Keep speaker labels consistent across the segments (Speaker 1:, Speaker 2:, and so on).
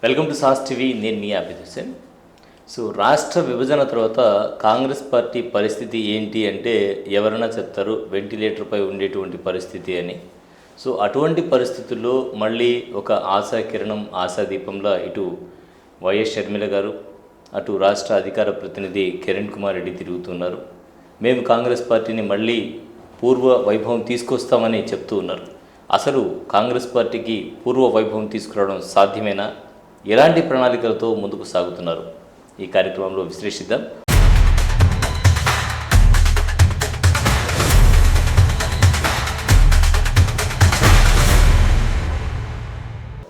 Speaker 1: Welcome to sauce TV. నేను మీ Abhijit Hussain. So రాష్ట్ర విభజన తర్వాత కాంగ్రెస్ పార్టీ పరిస్థితి ఏంటి అంటే ఎవరైనా చెప్తారు వెంటిలేటర్పై ఉండేటువంటి పరిస్థితి అని. సో అటువంటి పరిస్థితుల్లో మళ్ళీ ఒక ఆశాకిరణం ఆశాదీపంలో ఇటు వైఎస్ షర్మిల గారు, అటు రాష్ట్ర అధికార ప్రతినిధి కిరణ్ కుమార్ రెడ్డి తిరుగుతున్నారు. మేము కాంగ్రెస్ పార్టీని మళ్ళీ పూర్వ వైభవం తీసుకొస్తామని చెప్తూ ఉన్నారు. అసలు కాంగ్రెస్ పార్టీకి పూర్వ వైభవం తీసుకురావడం సాధ్యమేనా? ఎలాంటి ప్రణాళికలతో ముందుకు సాగుతున్నారు? ఈ కార్యక్రమంలో విశ్లేషిద్దాం.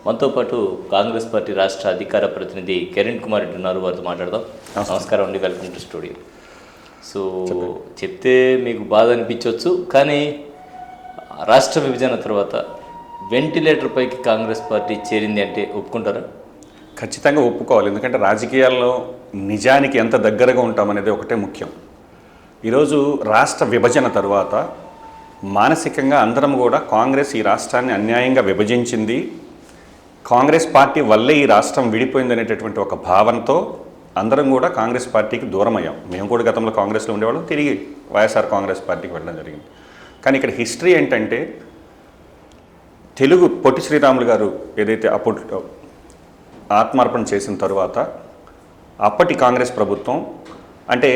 Speaker 1: మనతో పాటు కాంగ్రెస్ పార్టీ రాష్ట్ర అధికార ప్రతినిధి కిరణ్ కుమార్ రెడ్డి ఉన్నారు. వారితో మాట్లాడదాం. నమస్కారం అండి, వెల్కమ్ టు స్టూడియో. సో చెప్తే మీకు బాధ అనిపించవచ్చు, కానీ రాష్ట్ర విభజన తర్వాత వెంటిలేటర్ పైకి కాంగ్రెస్ పార్టీ చేరింది అంటే ఒప్పుకుంటారా?
Speaker 2: ఖచ్చితంగా ఒప్పుకోవాలి. ఎందుకంటే రాజకీయాల్లో నిజానికి ఎంత దగ్గరగా ఉంటామనేది ఒకటే ముఖ్యం. ఈరోజు రాష్ట్ర విభజన తర్వాత మానసికంగా అందరం కూడా కాంగ్రెస్ ఈ రాష్ట్రాన్ని అన్యాయంగా విభజించింది, కాంగ్రెస్ పార్టీ వల్లే ఈ రాష్ట్రం విడిపోయిందనేటటువంటి ఒక భావనతో అందరం కూడా కాంగ్రెస్ పార్టీకి దూరం అయ్యాం. మేము కూడా గతంలో కాంగ్రెస్లో ఉండేవాళ్ళం, తిరిగి వైఎస్ఆర్ కాంగ్రెస్ పార్టీకి వెళ్ళడం జరిగింది. కానీ ఇక్కడ హిస్టరీ ఏంటంటే, తెలుగు పొట్టి శ్రీరాములు గారు ఏదైతే అప్పుడు ఆత్మార్పణ చేసిన తర్వాత అప్పటి కాంగ్రెస్ ప్రభుత్వం, అంటే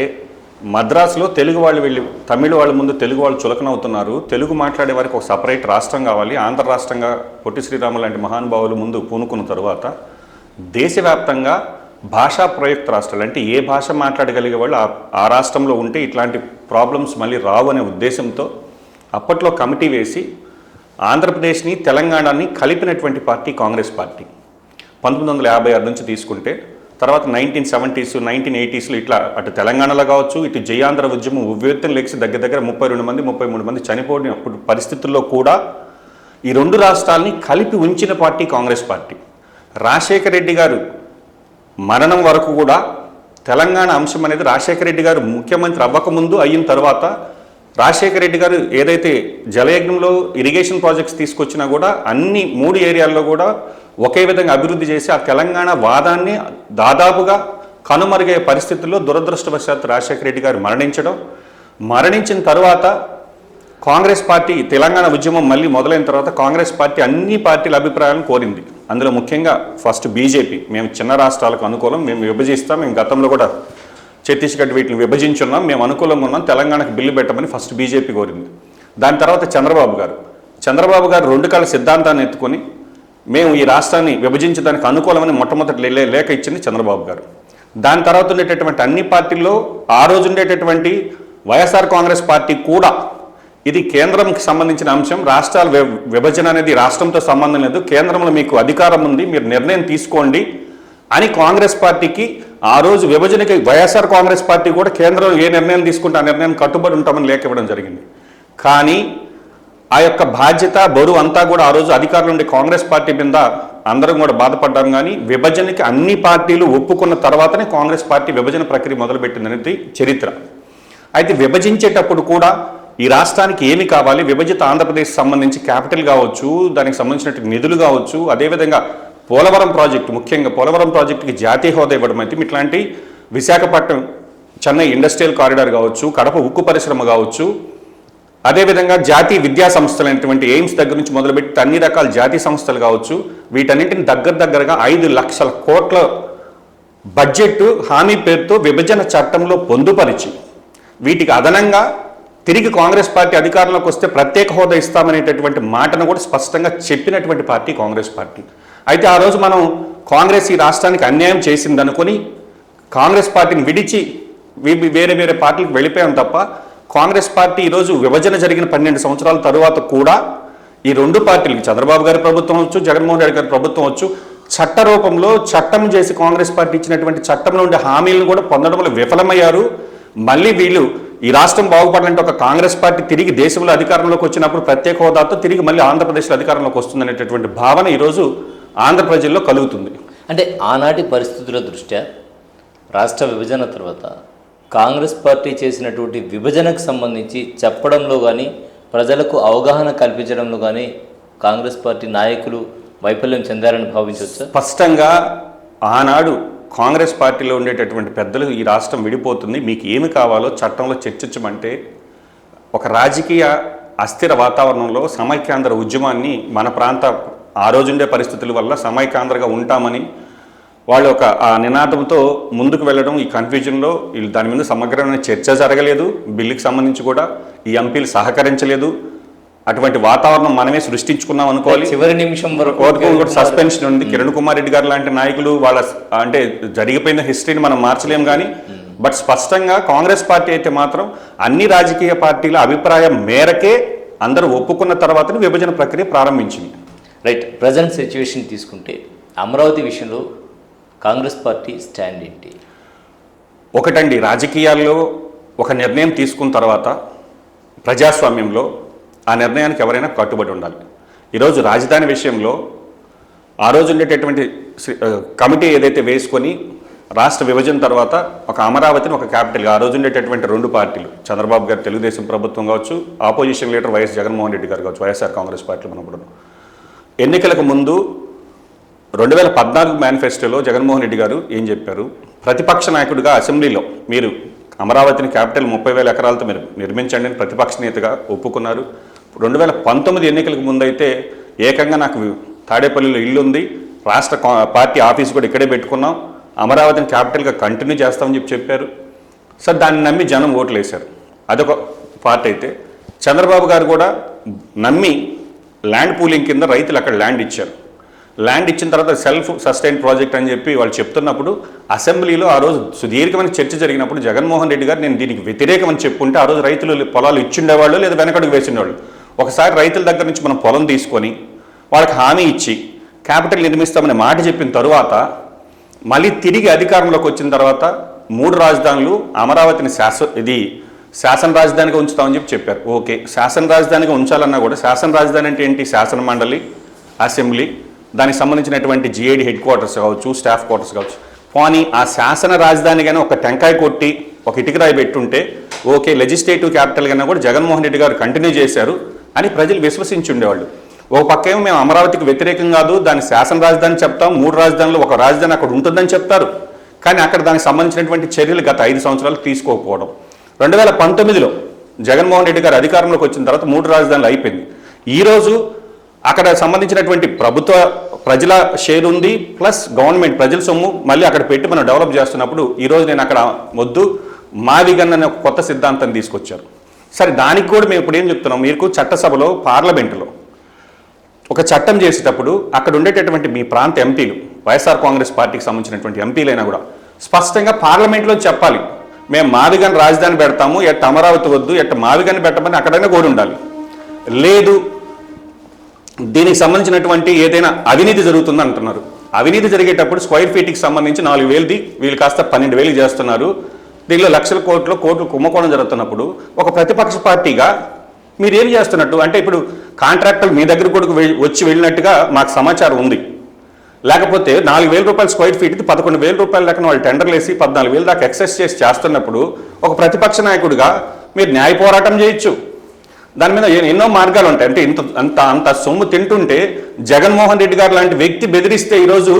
Speaker 2: మద్రాసులో తెలుగు వాళ్ళు వెళ్ళి తమిళ వాళ్ళ ముందు తెలుగు వాళ్ళు చులకనవుతున్నారు, తెలుగు మాట్లాడే వారికి ఒక సపరేట్ రాష్ట్రం కావాలి, ఆంధ్ర రాష్ట్రంగా పొట్టి శ్రీరాములు లాంటి మహానుభావులు ముందు పూనుకున్న తర్వాత దేశవ్యాప్తంగా భాషా ప్రయుక్త రాష్ట్రాలు, అంటే ఏ భాష మాట్లాడగలిగే వాళ్ళు ఆ రాష్ట్రంలో ఉంటే ఇట్లాంటి ప్రాబ్లమ్స్ మళ్ళీ రావు అనే ఉద్దేశంతో అప్పట్లో కమిటీ వేసి ఆంధ్రప్రదేశ్ని తెలంగాణని కలిపినటువంటి పార్టీ కాంగ్రెస్ పార్టీ. 1956 నుంచి తీసుకుంటే తర్వాత 1970s 1980sలో ఇట్లా అటు తెలంగాణలో కావచ్చు, ఇటు జయాంధ్ర ఉద్యమం ఉవ్వెత్తున లేచి దగ్గర 32 మంది 33 మంది చనిపోయిన అప్పుడు పరిస్థితుల్లో కూడా ఈ రెండు రాష్ట్రాలని కలిపి ఉంచిన పార్టీ కాంగ్రెస్ పార్టీ. రాజశేఖర రెడ్డి గారు మరణం వరకు కూడా తెలంగాణ అంశం అనేది రాజశేఖర రెడ్డి గారు ముఖ్యమంత్రి అవ్వకముందు అయిన తర్వాత రాజశేఖర రెడ్డి గారు ఏదైతే జలయజ్ఞంలో ఇరిగేషన్ ప్రాజెక్ట్స్ తీసుకొచ్చినా కూడా అన్ని 3 ఏరియాల్లో కూడా ఒకే విధంగా అభివృద్ధి చేసి ఆ తెలంగాణ వాదాన్ని దాదాపుగా కనుమరుగయ్యే పరిస్థితుల్లో దురదృష్టవశాత్తు రాజశేఖర రెడ్డి గారు మరణించిన తర్వాత కాంగ్రెస్ పార్టీ తెలంగాణ ఉద్యమం మళ్ళీ మొదలైన తర్వాత కాంగ్రెస్ పార్టీ అన్ని పార్టీల అభిప్రాయాలను కోరింది. అందులో ముఖ్యంగా ఫస్ట్ బీజేపీ, మేము చిన్న రాష్ట్రాలకు అనుకూలం, మేము విభజిస్తాం, మేము గతంలో కూడా ఛత్తీస్గఢ్ వీటిని విభజించున్నాం, మేము అనుకూలంగా ఉన్నాం, తెలంగాణకు బిల్లు పెట్టమని ఫస్ట్ బీజేపీ కోరింది. దాని తర్వాత చంద్రబాబు గారు 2 కళ్ళ సిద్ధాంతాన్ని ఎత్తుకొని మేము ఈ రాష్ట్రాన్ని విభజించడానికి అనుకూలమని మొట్టమొదటి లేఖ ఇచ్చింది చంద్రబాబు గారు. దాని తర్వాత ఉండేటటువంటి అన్ని పార్టీల్లో ఆ రోజు ఉండేటటువంటి వైఎస్ఆర్ కాంగ్రెస్ పార్టీ కూడా ఇది కేంద్రంకి సంబంధించిన అంశం, రాష్ట్రాల విభజన అనేది రాష్ట్రంతో సంబంధం లేదు, కేంద్రంలో మీకు అధికారం ఉంది, మీరు నిర్ణయం తీసుకోండి అని కాంగ్రెస్ పార్టీకి ఆ రోజు విభజనకి వైఎస్ఆర్ కాంగ్రెస్ పార్టీ కూడా కేంద్రం ఏ నిర్ణయం తీసుకుంటే ఆ నిర్ణయం కట్టుబడి ఉంటామని లేఖ ఇవ్వడం జరిగింది. కానీ ఆ యొక్క బాధ్యత బరువు అంతా కూడా ఆ రోజు అధికారులు ఉండే కాంగ్రెస్ పార్టీ మీద అందరం కూడా బాధపడ్డాం. కానీ విభజనకి అన్ని పార్టీలు ఒప్పుకున్న తర్వాతనే కాంగ్రెస్ పార్టీ విభజన ప్రక్రియ మొదలుపెట్టిందనేది చరిత్ర. అయితే విభజించేటప్పుడు కూడా ఈ రాష్ట్రానికి ఏమి కావాలి, విభజిత ఆంధ్రప్రదేశ్ సంబంధించి క్యాపిటల్ కావచ్చు, దానికి సంబంధించినటువంటి నిధులు కావచ్చు, అదేవిధంగా పోలవరం ప్రాజెక్టు, ముఖ్యంగా పోలవరం ప్రాజెక్టుకి జాతీయ హోదా ఇవ్వడం అయితే ఇట్లాంటి విశాఖపట్నం చెన్నై ఇండస్ట్రియల్ కారిడార్ కావచ్చు, కడప ఉక్కు పరిశ్రమ కావచ్చు, అదేవిధంగా జాతీయ విద్యా సంస్థలు అయినటువంటి ఎయిమ్స్ దగ్గర నుంచి మొదలుపెట్టి అన్ని రకాల జాతీయ సంస్థలు కావచ్చు, వీటన్నింటిని దగ్గరగా 5 లక్షల కోట్ల బడ్జెట్ హామీ పేరుతో విభజన చట్టంలో పొందుపరిచి వీటికి అదనంగా తిరిగి కాంగ్రెస్ పార్టీ అధికారంలోకి వస్తే ప్రత్యేక హోదా ఇస్తామనేటటువంటి మాటను కూడా స్పష్టంగా చెప్పినటువంటి పార్టీ కాంగ్రెస్ పార్టీ. అయితే ఆ రోజు మనం కాంగ్రెస్ ఈ రాష్ట్రానికి అన్యాయం చేసిందనుకొని కాంగ్రెస్ పార్టీని విడిచి వేరే పార్టీలకు వెళ్ళిపోయాం తప్ప కాంగ్రెస్ పార్టీ ఈరోజు విభజన జరిగిన 12 సంవత్సరాల తరువాత కూడా ఈ 2 పార్టీలకి చంద్రబాబు గారి ప్రభుత్వం వచ్చు, జగన్మోహన్ రెడ్డి గారి ప్రభుత్వం వచ్చు, చట్ట రూపంలో చట్టం చేసి కాంగ్రెస్ పార్టీ ఇచ్చినటువంటి చట్టంలో ఉండే హామీలను కూడా పొందడంలో విఫలమయ్యారు. మళ్ళీ వీళ్ళు ఈ రాష్ట్రం బాగుపడాలంటే ఒక కాంగ్రెస్ పార్టీ తిరిగి దేశంలో అధికారంలోకి వచ్చినప్పుడు ప్రత్యేక హోదాతో తిరిగి మళ్ళీ ఆంధ్రప్రదేశ్లో అధికారంలోకి వస్తుందనేటటువంటి భావన ఈరోజు ఆంధ్ర ప్రజల్లో కలుగుతుంది.
Speaker 1: అంటే ఆనాటి పరిస్థితుల దృష్ట్యా రాష్ట్ర విభజన తర్వాత కాంగ్రెస్ పార్టీ చేసినటువంటి విభజనకు సంబంధించి చెప్పడంలో కానీ ప్రజలకు అవగాహన కల్పించడంలో కానీ కాంగ్రెస్ పార్టీ నాయకులు వైఫల్యం చెందారని భావించవచ్చు.
Speaker 2: స్పష్టంగా ఆనాడు కాంగ్రెస్ పార్టీలో ఉండేటటువంటి పెద్దలు ఈ రాష్ట్రం విడిపోతుంది, మీకు ఏమి కావాలో చట్టంలో చర్చించమంటే ఒక రాజకీయ అస్థిర వాతావరణంలో సమైక్యాంధ్ర ఉద్యమాన్ని మన ప్రాంత ఆ రోజుండే పరిస్థితుల వల్ల సమైక్యాంధ్రగా ఉంటామని వాళ్ళు ఒక ఆ నినాదంతో ముందుకు వెళ్ళడం, ఈ కన్ఫ్యూజన్లో వీళ్ళు దాని మీద సమగ్రమైన చర్చ జరగలేదు, బిల్లుకి సంబంధించి కూడా ఈ ఎంపీలు సహకరించలేదు. అటువంటి వాతావరణం మనమే సృష్టించుకున్నాం అనుకోవాలి.
Speaker 1: చివరి నిమిషం వరకు
Speaker 2: కూడా సస్పెన్షన్ ఉంది. కిరణ్ కుమార్ రెడ్డి గారు లాంటి నాయకులు వాళ్ళ అంటే జరిగిపోయిన హిస్టరీని మనం మార్చలేం కానీ, బట్ స్పష్టంగా కాంగ్రెస్ పార్టీ అయితే మాత్రం అన్ని రాజకీయ పార్టీల అభిప్రాయం మేరకే అందరూ ఒప్పుకున్న తర్వాతనే విభజన ప్రక్రియ ప్రారంభించింది.
Speaker 1: రైట్. ప్రజెంట్ సిచ్యువేషన్ తీసుకుంటే అమరావతి విషయంలో కాంగ్రెస్ పార్టీ స్టాండ్ ఏంటి?
Speaker 2: ఒకటండి, రాజకీయాల్లో ఒక నిర్ణయం తీసుకున్న తర్వాత ప్రజాస్వామ్యంలో ఆ నిర్ణయానికి ఎవరైనా కట్టుబడి ఉండాలి. ఈరోజు రాజధాని విషయంలో ఆ రోజు ఉండేటటువంటి కమిటీ ఏదైతే వేసుకొని రాష్ట్ర విభజన తర్వాత ఒక అమరావతిని ఒక క్యాపిటల్గా ఆ రోజు ఉండేటటువంటి రెండు పార్టీలు, చంద్రబాబు గారు తెలుగుదేశం ప్రభుత్వం కావచ్చు, opposition leader YS Jaganmohan Reddy గారు కావచ్చు, వైఎస్ఆర్ కాంగ్రెస్ పార్టీలో మనం ఎన్నికలకు ముందు 2014 మేనిఫెస్టోలో జగన్మోహన్ రెడ్డి గారు ఏం చెప్పారు? ప్రతిపక్ష నాయకుడిగా అసెంబ్లీలో మీరు అమరావతిని క్యాపిటల్ 30,000 ఎకరాలతో మీరు నిర్మించండి అని ప్రతిపక్ష నేతగా ఒప్పుకున్నారు. 2019 ఎన్నికలకు ముందైతే ఏకంగా నాకు తాడేపల్లిలో ఇల్లు ఉంది, రాష్ట్ర పార్టీ ఆఫీస్ కూడా ఇక్కడే పెట్టుకున్నాం, అమరావతిని క్యాపిటల్గా కంటిన్యూ చేస్తామని చెప్పారు. సార్ దాన్ని నమ్మి జనం ఓట్లు వేశారు. అదొక పార్ట్ అయితే, చంద్రబాబు గారు కూడా నమ్మి ల్యాండ్ పూలింగ్ కింద రైతులు అక్కడ ల్యాండ్ ఇచ్చారు. ల్యాండ్ ఇచ్చిన తర్వాత సెల్ఫ్ సస్టైన్ ప్రాజెక్ట్ అని చెప్పి వాళ్ళు చెప్తున్నప్పుడు అసెంబ్లీలో ఆ రోజు సుదీర్ఘమైన చర్చ జరిగినప్పుడు జగన్మోహన్ రెడ్డి గారు నేను దీనికి వ్యతిరేకమని చెప్పుకుంటే ఆ రోజు రైతులు పొలాలు ఇచ్చిండేవాళ్ళు లేదా వెనకడుగు వేసిండేవాళ్ళు. ఒకసారి రైతుల దగ్గర నుంచి మనం పొలం తీసుకొని వాళ్ళకి హామీ ఇచ్చి క్యాపిటల్ నిర్మిస్తామనే మాట చెప్పిన తరువాత మళ్ళీ తిరిగి అధికారంలోకి వచ్చిన తర్వాత 3 రాజధానులు అమరావతిని శాసన రాజధానిగా ఉంచుతామని చెప్పారు. ఓకే, శాసన రాజధానిగా ఉంచాలన్నా కూడా శాసన రాజధాని అంటే ఏంటి? శాసన మండలి, అసెంబ్లీ, దానికి సంబంధించినటువంటి జిఐడి హెడ్ క్వార్టర్స్ కావచ్చు, స్టాఫ్ క్వార్టర్స్ కావచ్చు. పోనీ ఆ శాసన రాజధానిగానే ఒక టెంకాయ కొట్టి ఒక ఇటుకరాయి పెట్టుంటే ఓకే, లెజిస్లేటివ్ క్యాపిటల్ కన్నా కూడా జగన్మోహన్ రెడ్డి గారు కంటిన్యూ చేశారు అని ప్రజలు విశ్వసించి ఉండేవాళ్ళు. ఒక పక్కేమో మేము అమరావతికి వ్యతిరేకం కాదు, దాన్ని శాసన రాజధాని చెప్తాం, 3 రాజధానులు ఒక రాజధాని అక్కడ ఉంటుందని చెప్తారు. కానీ అక్కడ దానికి సంబంధించినటువంటి చర్యలు గత 5 సంవత్సరాలు తీసుకోకపోవడం. 2019లో జగన్మోహన్ రెడ్డి గారు అధికారంలోకి వచ్చిన తర్వాత 3 రాజధానులు అయిపోయింది. ఈరోజు అక్కడ సంబంధించినటువంటి ప్రభుత్వ ప్రజల షేర్ ఉంది, ప్లస్ గవర్నమెంట్ ప్రజల సొమ్ము మళ్ళీ అక్కడ పెట్టి మనం డెవలప్ చేస్తున్నప్పుడు ఈరోజు నేను అక్కడ వద్దు మావిగన్ అనే ఒక కొత్త సిద్ధాంతం తీసుకొచ్చారు. సరే, దానికి కూడా మేము ఇప్పుడు ఏం చెప్తున్నాం, మీకు చట్టసభలో పార్లమెంటులో ఒక చట్టం చేసేటప్పుడు అక్కడ ఉండేటటువంటి మీ ప్రాంత ఎంపీలు, వైఎస్ఆర్ కాంగ్రెస్ పార్టీకి సంబంధించినటువంటి ఎంపీలైనా కూడా స్పష్టంగా పార్లమెంట్లో చెప్పాలి, మేము మావిగన్ రాజధాని పెడతాము, ఎట్ట అమరావతి వద్దు, ఎట్ట మావిగన్ పెట్టమని అక్కడైనా కోరి ఉండాలి. లేదు దీనికి సంబంధించినటువంటి ఏదైనా అవినీతి జరుగుతుంది అంటున్నారు. అవినీతి జరిగేటప్పుడు స్క్వేర్ ఫీట్కి సంబంధించి 4,000ది వీళ్ళు కాస్త 12,000 చేస్తున్నారు, దీనిలో లక్షల కోట్లు కుంభకోణం జరుగుతున్నప్పుడు ఒక ప్రతిపక్ష పార్టీగా మీరు ఏం చేస్తున్నట్టు? అంటే ఇప్పుడు కాంట్రాక్టర్లు మీ దగ్గర కూడా వచ్చి వెళ్ళినట్టుగా మాకు సమాచారం ఉంది. లేకపోతే 4,000 రూపాయల స్క్వేర్ ఫీట్కి 11,000 రూపాయల లెక్కన వాళ్ళు టెండర్లు వేసి 14,000 దాకా ఎక్సెస్ చేసి చేస్తున్నప్పుడు ఒక ప్రతిపక్ష నాయకుడిగా మీరు న్యాయ పోరాటం చేయొచ్చు. దాని మీద ఎన్నో మార్గాలు ఉంటాయి. అంటే అంత సొమ్ము తింటుంటే జగన్మోహన్ రెడ్డి గారు లాంటి వ్యక్తి బెదిరిస్తే ఈరోజు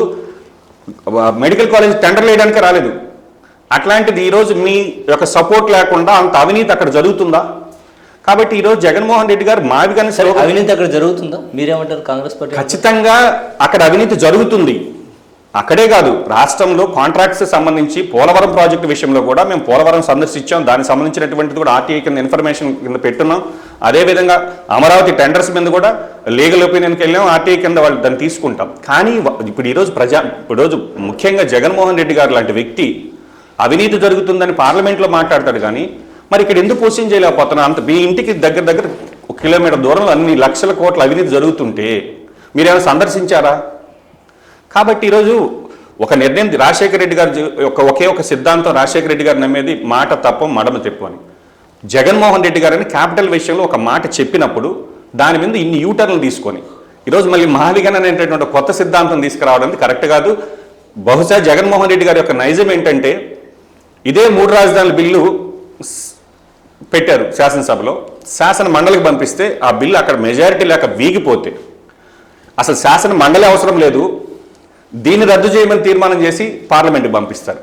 Speaker 2: మెడికల్ కాలేజ్ టెండర్లు వేయడానికి రాలేదు. అట్లాంటిది ఈరోజు మీ యొక్క సపోర్ట్ లేకుండా అంత అవినీతి అక్కడ జరుగుతుందా? కాబట్టి ఈరోజు జగన్మోహన్ రెడ్డి గారు మావిగానే
Speaker 1: అవినీతి అక్కడ జరుగుతుందా? మీరేమంటారు కాంగ్రెస్ పార్టీ?
Speaker 2: ఖచ్చితంగా అక్కడ అవినీతి జరుగుతుంది. అక్కడే కాదు, రాష్ట్రంలో కాంట్రాక్ట్స్ సంబంధించి పోలవరం ప్రాజెక్టు విషయంలో కూడా మేము పోలవరం సందర్శించాం, దానికి సంబంధించినటువంటిది కూడా ఆర్టీఐ కింద ఇన్ఫర్మేషన్ కింద పెట్టున్నాం. అదేవిధంగా అమరావతి టెండర్స్ మీద కూడా లీగల్ ఒపీనియన్కి వెళ్ళాం, ఆర్టీఐ కింద వాళ్ళు దాన్ని తీసుకుంటాం. కానీ ఇప్పుడు ఈరోజు ముఖ్యంగా జగన్మోహన్ రెడ్డి గారు లాంటి వ్యక్తి అవినీతి జరుగుతుందని పార్లమెంట్లో మాట్లాడతాడు. కానీ మరి ఇక్కడ ఎందుకు క్వశ్చన్ చేయలేకపోతున్నా? అంత మీ ఇంటికి దగ్గర 1 కిలోమీటర్ దూరంలో అన్ని లక్షల కోట్ల అవినీతి జరుగుతుంటే మీరేమైనా సందర్శించారా? కాబట్టి ఈరోజు ఒక నిర్ణయం రాజశేఖర రెడ్డి గారు ఒకే ఒక సిద్ధాంతం, రాజశేఖర రెడ్డి గారు నమ్మేది మాట తప్ప మడమ తెప్పు అని. జగన్మోహన్ రెడ్డి గారిని క్యాపిటల్ విషయంలో ఒక మాట చెప్పినప్పుడు దాని మీద ఇన్ని యూటర్న్లు తీసుకొని ఈరోజు మళ్ళీ మావిగన్ అనేటటువంటి కొత్త సిద్ధాంతం తీసుకురావడం కరెక్ట్ కాదు. బహుశా జగన్మోహన్ రెడ్డి గారి యొక్క నైజం ఏంటంటే ఇదే 3 రాజధానుల బిల్లు పెట్టారు శాసనసభలో, శాసన మండలికి పంపిస్తే ఆ బిల్లు అక్కడ మెజారిటీ లేక వీగిపోతే అసలు శాసన మండలి అవసరం లేదు, దీన్ని రద్దు చేయమని తీర్మానం చేసి పార్లమెంట్కి పంపిస్తారు.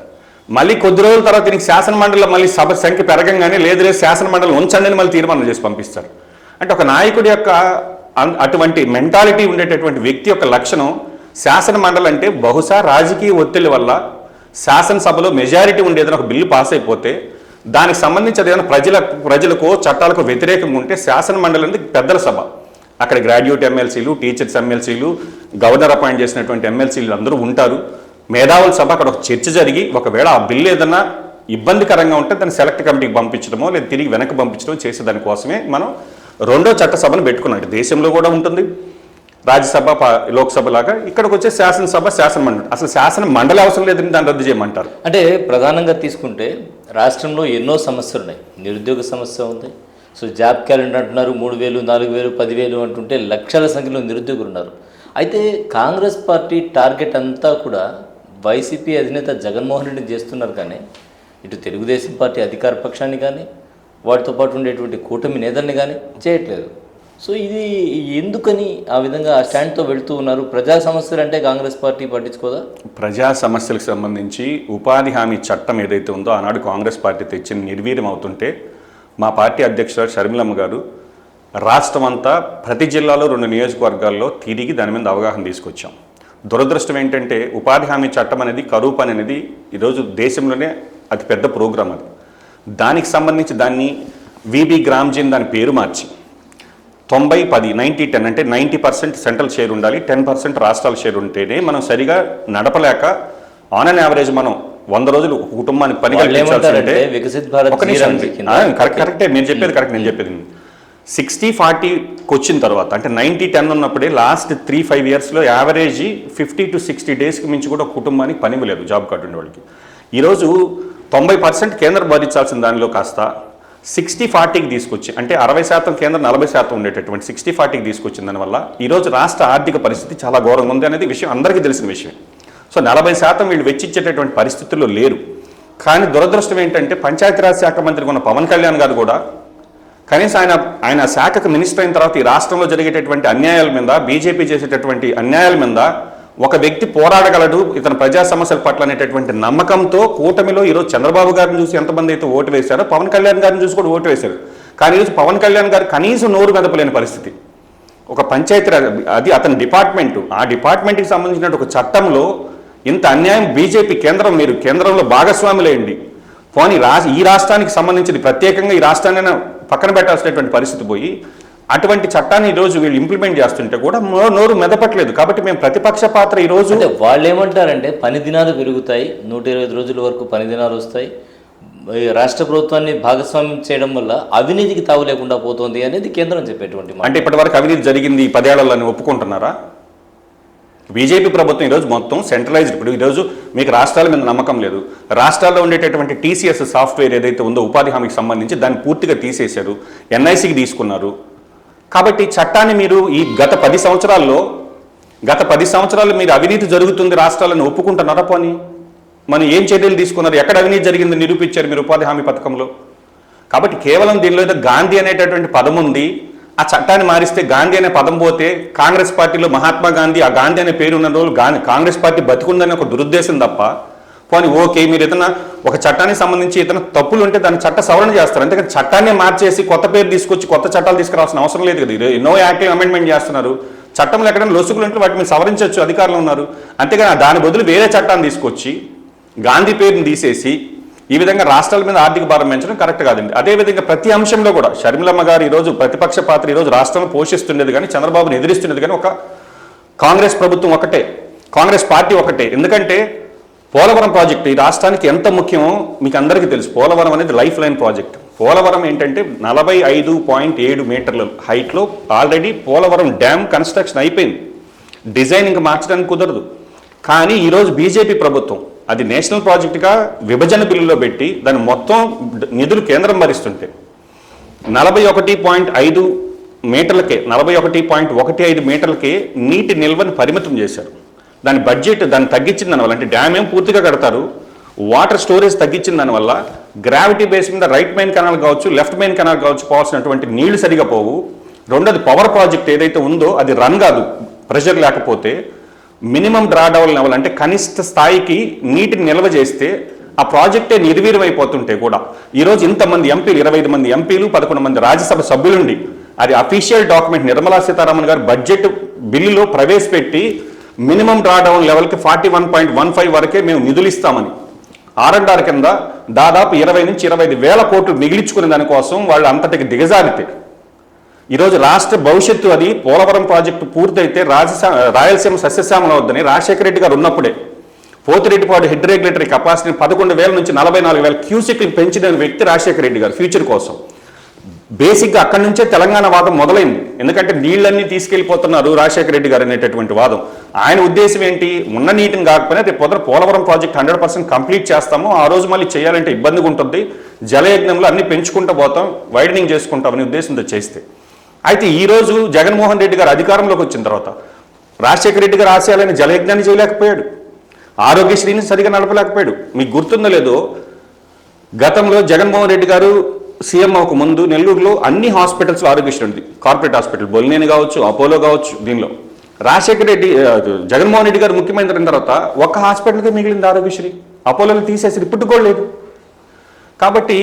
Speaker 2: మళ్ళీ కొద్ది రోజుల తర్వాత దీనికి శాసనమండలిలో మళ్ళీ సభ సంఖ్య పెరగంగానే లేదు శాసనమండలి ఉంచండి అని మళ్ళీ తీర్మానం చేసి పంపిస్తారు. అంటే ఒక నాయకుడి యొక్క అటువంటి మెంటాలిటీ ఉండేటటువంటి వ్యక్తి యొక్క లక్షణం, శాసనమండలి అంటే బహుశా రాజకీయ ఒత్తిడి వల్ల శాసనసభలో మెజారిటీ ఉండేదని ఒక బిల్లు పాస్ అయిపోతే దానికి సంబంధించి ఏదైనా ప్రజలకు చట్టాలకు వ్యతిరేకంగా ఉంటే శాసనమండలి అనేది పెద్దల సభ. అక్కడ గ్రాడ్యుయేట్ ఎమ్మెల్సీలు, టీచర్స్ ఎమ్మెల్సీలు, గవర్నర్ అపాయింట్ చేసినటువంటి ఎమ్మెల్సీలు అందరూ ఉంటారు. మేధావుల సభ అక్కడ ఒక చర్చ జరిగి ఒకవేళ ఆ బిల్లు ఏదన్నా ఇబ్బందికరంగా ఉంటే దాన్ని సెలెక్ట్ కమిటీకి పంపించడమో లేదా తిరిగి వెనక్కి పంపించడమో చేసే దానికోసమే మనం రెండో చట్టసభను పెట్టుకున్నాం. దేశంలో కూడా ఉంటుంది రాజ్యసభ, లోక్సభ లాగా. ఇక్కడికి వచ్చే శాసనసభ, శాసనమండలి. అసలు శాసన మండలి అవసరం లేదని దాన్ని రద్దు చేయమంటారు.
Speaker 1: అంటే ప్రధానంగా తీసుకుంటే రాష్ట్రంలో ఎన్నో సమస్యలు ఉన్నాయి. నిరుద్యోగ సమస్య ఉంది. సో జాబ్ క్యాలెండర్ అంటున్నారు, 3,000, 4,000, 10,000 అంటుంటే లక్షల సంఖ్యలో నిరుద్యోగులు ఉన్నారు. అయితే కాంగ్రెస్ పార్టీ టార్గెట్ అంతా కూడా వైసీపీ అధినేత జగన్మోహన్ రెడ్డి చేస్తున్నారు. కానీ ఇటు తెలుగుదేశం పార్టీ అధికార పక్షాన్ని కానీ వాటితో పాటు ఉండేటువంటి కూటమి నేతల్ని కానీ చేయట్లేదు. సో ఇది ఎందుకని ఆ విధంగా ఆ స్టాండ్తో వెళుతూ ఉన్నారు? ప్రజా సమస్యలు అంటే కాంగ్రెస్ పార్టీ పట్టించుకోదా?
Speaker 2: ప్రజా సమస్యలకు సంబంధించి ఉపాధి హామీ చట్టం ఏదైతే ఉందో ఆనాడు కాంగ్రెస్ పార్టీ తెచ్చిన నిర్వీర్యం అవుతుంటే మా పార్టీ అధ్యక్షుడు షర్మిలమ్మ గారు రాష్ట్రం అంతా ప్రతి జిల్లాలో 2 నియోజకవర్గాల్లో తిరిగి దాని మీద అవగాహన తీసుకొచ్చాం. దురదృష్టం ఏంటంటే ఉపాధి హామీ చట్టం అనేది, కరువు పని అనేది ఈరోజు దేశంలోనే అతిపెద్ద ప్రోగ్రాం. అది దానికి సంబంధించి దాన్ని విబి గ్రామ్జిన్ దాని పేరు మార్చి 90-10 90-10 అంటే 90% సెంట్రల్ షేర్ ఉండాలి, 10% రాష్ట్రాల షేర్ ఉంటేనే మనం సరిగా నడపలేక ఆన్ అన్ యావరేజ్ మనం 100 రోజులు ఒక కుటుంబానికి పని కల్పించాల్సింటే కరెక్టే మీరు చెప్పేది కరెక్ట్. నేను చెప్పేది 60-40కి వచ్చిన తర్వాత అంటే 90-10 ఉన్నప్పుడే లాస్ట్ 3-5 ఇయర్స్లో యావరేజ్ 50 to 60 డేస్కి మించి కూడా ఒక కుటుంబానికి పని లేదు జాబ్ కార్డు ఉండే వాళ్ళకి. ఈరోజు 90% కేంద్రం భరించాల్సిన దానిలో కాస్త 60-40కి తీసుకొచ్చి అంటే 60% కేంద్రం 40% ఉండేటటువంటి 60-40కి తీసుకొచ్చిన దానివల్ల ఈరోజు రాష్ట్ర ఆర్థిక పరిస్థితి చాలా ఘోరంగా ఉంది అనేది విషయం అందరికీ తెలిసిన విషయం. సో 40% వీళ్ళు వెచ్చించేటటువంటి పరిస్థితుల్లో లేరు. కానీ దురదృష్టం ఏంటంటే పంచాయతీరాజ్ శాఖ మంత్రి ఉన్న పవన్ కళ్యాణ్ గారు కూడా కనీసం ఆయన శాఖకు మినిస్టర్ అయిన తర్వాత ఈ రాష్ట్రంలో జరిగేటటువంటి అన్యాయాల మీద, బీజేపీ చేసేటటువంటి అన్యాయాల మీద ఒక వ్యక్తి పోరాడగలడు ఇతను ప్రజా సమస్యల పట్ల అనేటటువంటి నమ్మకంతో కూటమిలో ఈరోజు చంద్రబాబు గారిని చూసి ఎంతమంది అయితే ఓటు వేశారో పవన్ కళ్యాణ్ గారిని చూసి కూడా ఓటు వేశారు. కానీ ఈరోజు పవన్ కళ్యాణ్ గారు కనీసం నోరు మెదపలేని పరిస్థితి. ఒక పంచాయతీరాజ్ అది అతని డిపార్ట్మెంటు, ఆ డిపార్ట్మెంట్కి సంబంధించిన ఒక చట్టంలో ఇంత అన్యాయం బీజేపీ మీరు కేంద్రంలో భాగస్వాములేయండి. పోనీ ఈ రాష్ట్రానికి సంబంధించి ప్రత్యేకంగా ఈ రాష్ట్రాన్ని పక్కన పెట్టాల్సినటువంటి పరిస్థితి పోయి అటువంటి చట్టాన్ని ఈరోజు వీళ్ళు ఇంప్లిమెంట్ చేస్తుంటే కూడా నోరు మెదపట్లేదు. కాబట్టి మేము ప్రతిపక్ష పాత్ర ఈరోజు
Speaker 1: వాళ్ళు ఏమంటారంటే పని దినాలు పెరుగుతాయి, 120 రోజుల వరకు పని దినాలు వస్తాయి, రాష్ట్ర ప్రభుత్వాన్ని భాగస్వామ్యం చేయడం వల్ల అవినీతికి తావు లేకుండా పోతుంది అనేది కేంద్రం చెప్పేటువంటి.
Speaker 2: అంటే ఇప్పటి వరకు అవినీతి జరిగింది 10 ఏళ్లని ఒప్పుకుంటున్నారా? బీజేపీ ప్రభుత్వం ఈరోజు మొత్తం సెంట్రలైజ్డ్. ఇప్పుడు ఈరోజు మీకు రాష్ట్రాల మీద నమ్మకం లేదు. రాష్ట్రాల్లో ఉండేటటువంటి టీసీఎస్ సాఫ్ట్వేర్ ఏదైతే ఉందో ఉపాధి హామీకి సంబంధించి దాన్ని పూర్తిగా తీసేశారు, ఎన్ఐసికి తీసుకున్నారు. కాబట్టి చట్టాన్ని మీరు ఈ గత 10 సంవత్సరాలు మీరు అవినీతి జరుగుతుంది రాష్ట్రాలను ఒప్పుకుంటున్నారా? పోనీ మనం ఏం చర్యలు తీసుకున్నారు? ఎక్కడ అవినీతి జరిగింది నిరూపించారు మీరు ఉపాధి హామీ పథకంలో? కాబట్టి కేవలం దీనిలో ఏదో గాంధీ అనేటటువంటి పదం ఉంది, ఆ చట్టాన్ని మారిస్తే గాంధీ అనే పదం పోతే కాంగ్రెస్ పార్టీలో మహాత్మా గాంధీ ఆ గాంధీ అనే పేరు ఉన్న రోజులు కాంగ్రెస్ పార్టీ బతుకుందని ఒక దురుద్దేశం తప్ప పోనీ ఓకే మీరు ఏదైనా ఒక చట్టానికి సంబంధించి ఏదైనా తప్పులు ఉంటే దాన్ని చట్ట సవరణ చేస్తారు. అంతేకాని చట్టాన్ని మార్చేసి కొత్త పేరు తీసుకొచ్చి కొత్త చట్టాలు తీసుకురావాల్సిన అవసరం లేదు కదా. ఎన్నో యాక్టివ్ అమెండ్మెంట్ చేస్తున్నారు. చట్టంలో ఎక్కడైనా లొసుగులు ఉంటే వాటిని మీరు సవరించవచ్చు, అధికారులు ఉన్నారు. అంతేగాని దాని బదులు వేరే చట్టాన్ని తీసుకొచ్చి గాంధీ పేరుని తీసేసి ఈ విధంగా రాష్ట్రాల మీద ఆర్థిక భారం పెంచడం కరెక్ట్ కాదండి. అదేవిధంగా ప్రతి అంశంలో కూడా షర్మిలమ్మ గారు ఈరోజు ప్రతిపక్ష పాత్ర ఈరోజు రాష్ట్రంలో పోషిస్తుండేది కానీ చంద్రబాబుని ఎదిరిస్తుండేది కానీ ఒక కాంగ్రెస్ ప్రభుత్వం ఒకటే, కాంగ్రెస్ పార్టీ ఒకటే. ఎందుకంటే పోలవరం ప్రాజెక్టు ఈ రాష్ట్రానికి ఎంత ముఖ్యమో మీకు అందరికీ తెలుసు. పోలవరం అనేది లైఫ్ లైన్ ప్రాజెక్ట్. పోలవరం ఏంటంటే 45.7 మీటర్ల హైట్లో ఆల్రెడీ పోలవరం డ్యామ్ కన్స్ట్రక్షన్ అయిపోయింది. డిజైన్ ఇంకా మార్చడానికి కుదరదు. కానీ ఈరోజు బీజేపీ ప్రభుత్వం అది నేషనల్ ప్రాజెక్టుగా విభజన బిల్లులో పెట్టి దాని మొత్తం నిధులు కేంద్రం భరిస్తుంటే 41.5 మీటర్లకే 41.15 మీటర్లకే నీటి నిల్వను పరిమితం చేశారు. దాని బడ్జెట్ దాన్ని తగ్గించిన దానివల్ల అంటే డ్యామ్ ఏం పూర్తిగా కడతారు, వాటర్ స్టోరేజ్ తగ్గించిన దానివల్ల గ్రావిటీ బేస్ మీద రైట్ మెయిన్ కెనాల్ కావచ్చు లెఫ్ట్ మెయిన్ కెనాల్ కావచ్చు పోవాల్సినటువంటి నీళ్లు సరిగా పోవు. రెండోది పవర్ ప్రాజెక్ట్ ఏదైతే ఉందో అది రన్ కాదు ప్రెషర్ లేకపోతే. మినిమం డ్రాడౌన్ లెవెల్ అంటే కనిష్ట స్థాయికి నీటిని నిల్వ చేస్తే ఆ ప్రాజెక్టే నిర్వీర్యం అయిపోతుంటే కూడా ఈరోజు ఇంతమంది ఎంపీలు 25 మంది ఎంపీలు 11 మంది రాజ్యసభ సభ్యులుండి అది అఫీషియల్ డాక్యుమెంట్ నిర్మలా సీతారామన్ గారు బడ్జెట్ బిల్లులో ప్రవేశపెట్టి మినిమం డ్రాడౌన్ లెవెల్కి 41.15 వరకే మేము నిధులు ఇస్తామని R&R కింద దాదాపు 20 నుంచి 25 వేల కోట్లు మిగిలించుకునే దానికోసం వాళ్ళు అంతటికి దిగజారితే ఈరోజు రాష్ట్ర భవిష్యత్తు అది పోలవరం ప్రాజెక్టు పూర్తయితే రాయలసీమ సస్యశ్యామల వద్దని రాజశేఖర రెడ్డి గారు ఉన్నప్పుడే పోతిరెడ్డిపాడు హెడ్ రెగ్యులేటరీ కెపాసిటీని 11,000 నుంచి 44,000 క్యూసెక్లు పెంచిన వ్యక్తి రాజశేఖర రెడ్డి గారు ఫ్యూచర్ కోసం. బేసిక్గా అక్కడి నుంచే తెలంగాణ వాదం మొదలైంది. ఎందుకంటే నీళ్ళన్నీ తీసుకెళ్లిపోతున్నారు రాజశేఖర రెడ్డి గారు అనేటటువంటి వాదం. ఆయన ఉద్దేశం ఏంటి, ఉన్న నీటిని కాకపోయినా రేపు పొద్దున పోలవరం ప్రాజెక్ట్ 100% కంప్లీట్ చేస్తాము, ఆ రోజు మళ్ళీ చేయాలంటే ఇబ్బందిగా ఉంటుంది, జలయజ్ఞంలో అన్ని పెంచుకుంటూ పోతాం, వైడనింగ్ చేసుకుంటామనే ఉద్దేశంతో చేస్తే. అయితే ఈరోజు జగన్మోహన్ రెడ్డి గారు అధికారంలోకి వచ్చిన తర్వాత రాజశేఖర రెడ్డి గారు ఆశయాలని జలయజ్ఞాన్ని చేయలేకపోయాడు, ఆరోగ్యశ్రీని సరిగా నడపలేకపోయాడు. మీకు గుర్తుందో లేదో, గతంలో జగన్మోహన్ రెడ్డి గారు సీఎం అవ్వక ముందు నెల్లూరులో అన్ని హాస్పిటల్స్ ఆరోగ్యశ్రీ ఉంది, కార్పొరేట్ హాస్పిటల్ బొల్లినేని కావచ్చు, అపోలో కావచ్చు. దీనిలో రాజశేఖర రెడ్డి జగన్మోహన్ రెడ్డి గారు ముఖ్యమంత్రి అయిన తర్వాత ఒక్క హాస్పిటల్కే మిగిలింది ఆరోగ్యశ్రీ, అపోలోని తీసేసి ఇప్పటికి కూడా లేదు. కాబట్టి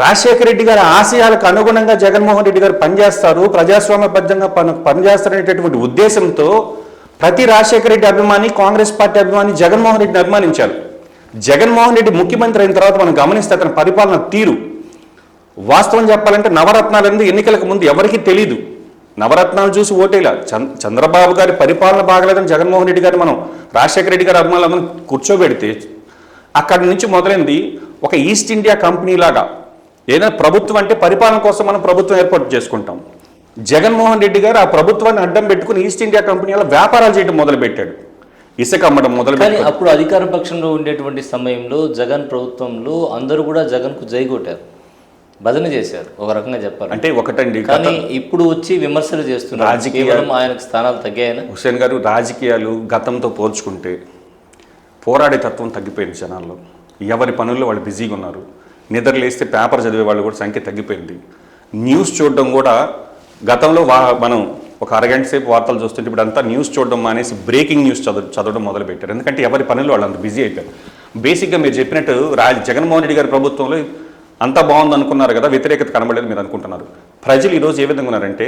Speaker 2: రాజశేఖర రెడ్డి గారి ఆశయాలకు అనుగుణంగా జగన్మోహన్ రెడ్డి గారు పనిచేస్తారు, ప్రజాస్వామ్యబద్ధంగా పనిచేస్తారనేటటువంటి ఉద్దేశంతో ప్రతి రాజశేఖర రెడ్డి అభిమాని, కాంగ్రెస్ పార్టీ అభిమాని జగన్మోహన్ రెడ్డిని అభిమానించారు. జగన్మోహన్ రెడ్డి ముఖ్యమంత్రి అయిన తర్వాత మనం గమనిస్తే అతని పరిపాలన తీరు, వాస్తవం చెప్పాలంటే నవరత్నాలు అనేది ఎన్నికలకు ముందు ఎవరికీ తెలీదు. నవరత్నాలు చూసి ఓటేలా. చంద్రబాబు గారి పరిపాలన బాగలేదని జగన్మోహన్ రెడ్డి గారు మనం రాజశేఖర రెడ్డి గారి అభిమానులను కూర్చోబెడితే అక్కడి నుంచి మొదలైంది ఒక ఈస్ట్ ఇండియా కంపెనీ లాగా. ఏదైనా ప్రభుత్వం అంటే పరిపాలన కోసం మనం ప్రభుత్వం ఏర్పాటు చేసుకుంటాం. జగన్మోహన్ రెడ్డి గారు ఆ ప్రభుత్వాన్ని అడ్డం పెట్టుకుని ఈస్ట్ ఇండియా కంపెనీలో వ్యాపారాలు చేయడం మొదలుపెట్టాడు, ఇసుక అమ్మడం మొదలుపెట్టాడు.
Speaker 1: అప్పుడు అధికార పక్షంలో ఉండేటువంటి సమయంలో జగన్ ప్రభుత్వంలో అందరూ కూడా జగన్కు జై కొట్టారు, భజన చేశారు ఒక రకంగా చెప్పాలి
Speaker 2: అంటే. ఒకటండి,
Speaker 1: కానీ ఇప్పుడు వచ్చి విమర్శలు చేస్తున్నారు, రాజకీయాలు ఆయనకు స్థానాలు తగ్గాయని.
Speaker 2: హుసేన్ గారు, రాజకీయాలు గతంతో పోల్చుకుంటే పోరాడే తత్వం తగ్గిపోయింది జనాల్లో. ఎవరి పనుల్లో వాళ్ళు బిజీగా ఉన్నారు. నిద్రలేస్తే పేపర్ చదివే వాళ్ళు కూడా సంఖ్య తగ్గిపోయింది. న్యూస్ చూడడం కూడా గతంలో మనం ఒక అరగంట సేపు వార్తలు చూస్తుంటే ఇప్పుడు అంతా న్యూస్ చూడడం మానేసి బ్రేకింగ్ న్యూస్ చదవడం మొదలుపెట్టారు. ఎందుకంటే ఎవరి పనులు వాళ్ళు అంత బిజీ అయిపోయారు. బేసిక్గా మీరు చెప్పినట్టు జగన్మోహన్ రెడ్డి గారి ప్రభుత్వంలో అంతా బాగుంది అనుకున్నారు కదా, వ్యతిరేకత కనబడలేదు మీరు అనుకుంటున్నారు. ప్రజలు ఈరోజు ఏ విధంగా ఉన్నారంటే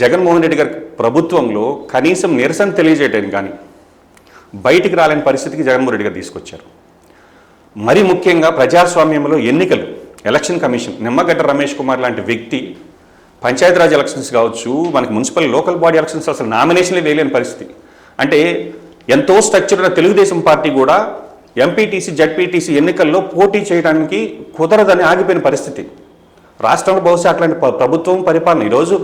Speaker 2: జగన్మోహన్ రెడ్డి గారి ప్రభుత్వంలో కనీసం నిరసన తెలియజేయడానికి కానీ బయటికి రాలేని పరిస్థితికి జగన్మోహన్ రెడ్డి గారు తీసుకొచ్చారు. మరీ ముఖ్యంగా ప్రజాస్వామ్యంలో ఎన్నికలు, ఎలక్షన్ కమిషన్, నిమ్మగడ్డ రమేష్ కుమార్ లాంటి వ్యక్తి పంచాయతీరాజ్ ఎలక్షన్స్ కావచ్చు, మనకి మున్సిపల్ లోకల్ బాడీ ఎలక్షన్స్ అసలు నామినేషన్లే వేయలేని పరిస్థితి. అంటే ఎంతో స్ట్రక్చర్ ఉన్న తెలుగుదేశం పార్టీ కూడా ఎంపీటీసీ జడ్పీటీసీ ఎన్నికల్లో పోటీ చేయడానికి కుదరదని ఆగిపోయిన పరిస్థితి. రాష్ట్రంలో బహుశా అట్లాంటి ప్రభుత్వం పరిపాలన. ఈరోజు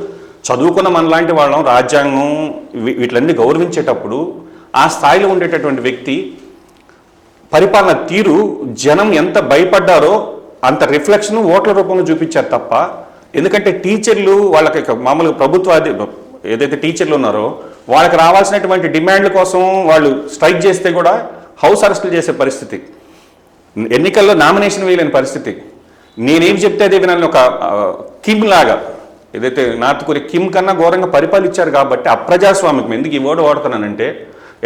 Speaker 2: చదువుకున్న మనలాంటి వాళ్ళం రాజ్యాంగం వీటిలన్నీ గౌరవించేటప్పుడు ఆ స్థాయిలో ఉండేటటువంటి వ్యక్తి పరిపాలన తీరు జనం ఎంత భయపడ్డారో అంత రిఫ్లెక్షన్ ఓట్ల రూపంలో చూపించారు తప్ప. ఎందుకంటే టీచర్లు వాళ్ళకి మామూలుగా ప్రభుత్వ ఏదైతే టీచర్లు ఉన్నారో వాళ్ళకి రావాల్సినటువంటి డిమాండ్ల కోసం వాళ్ళు స్ట్రైక్ చేస్తే కూడా హౌస్ అరెస్టులు చేసే పరిస్థితి, ఎన్నికల్లో నామినేషన్ వేయలేని పరిస్థితి. నేనేం చెప్తే అదే వినాలని ఒక కిమ్ లాగా, ఏదైతే నార్త్ కొరియా కిమ్ కన్నా ఘోరంగా పరిపాలించారు. కాబట్టి అప్రజాస్వామికం. ఎందుకు ఈ ఓటు వాడుతున్నానంటే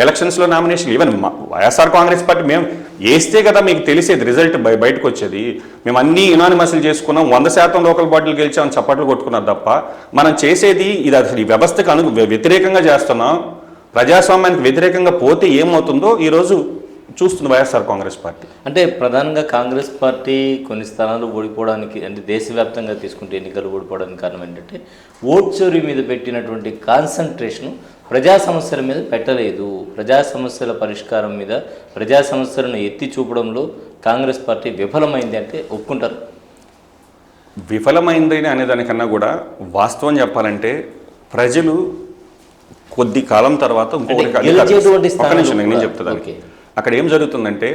Speaker 2: ఎలక్షన్స్లో nomination even YSR Congress party మేము వేస్తే కదా మీకు తెలిసేది రిజల్ట్ బయటకు వచ్చేది. మేము అన్నీ యునానిమస్లు చేసుకున్నాం, 100% లోకల్ బాడీలు గెలిచామని చప్పట్లు కొట్టుకున్నారు తప్ప మనం చేసేది ఇది అసలు ఈ వ్యవస్థకు వ్యతిరేకంగా చేస్తున్నాం. ప్రజాస్వామ్యానికి వ్యతిరేకంగా పోతే ఏమవుతుందో ఈరోజు చూస్తుంది వైఎస్ఆర్ కాంగ్రెస్ పార్టీ.
Speaker 1: అంటే ప్రధానంగా కాంగ్రెస్ పార్టీ కొన్ని స్థానాలు ఓడిపోవడానికి, అంటే దేశవ్యాప్తంగా తీసుకుంటే ఎన్నికలు ఓడిపోవడానికి కారణం ఏంటంటే ఓట్ చోరీ మీద పెట్టినటువంటి కాన్సన్ట్రేషన్ ప్రజా సమస్యల మీద పెట్టలేదు. ప్రజా సమస్యల పరిష్కారం మీద, ప్రజా సమస్యలను ఎత్తి చూపడంలో కాంగ్రెస్ పార్టీ విఫలమైంది అంటే ఒప్పుకుంటారు?
Speaker 2: విఫలమైందని అనేదానికన్నా కూడా వాస్తవం చెప్పాలంటే ప్రజలు కొద్ది కాలం తర్వాత నేను చెప్తాను. అక్కడ ఏం జరుగుతుందంటే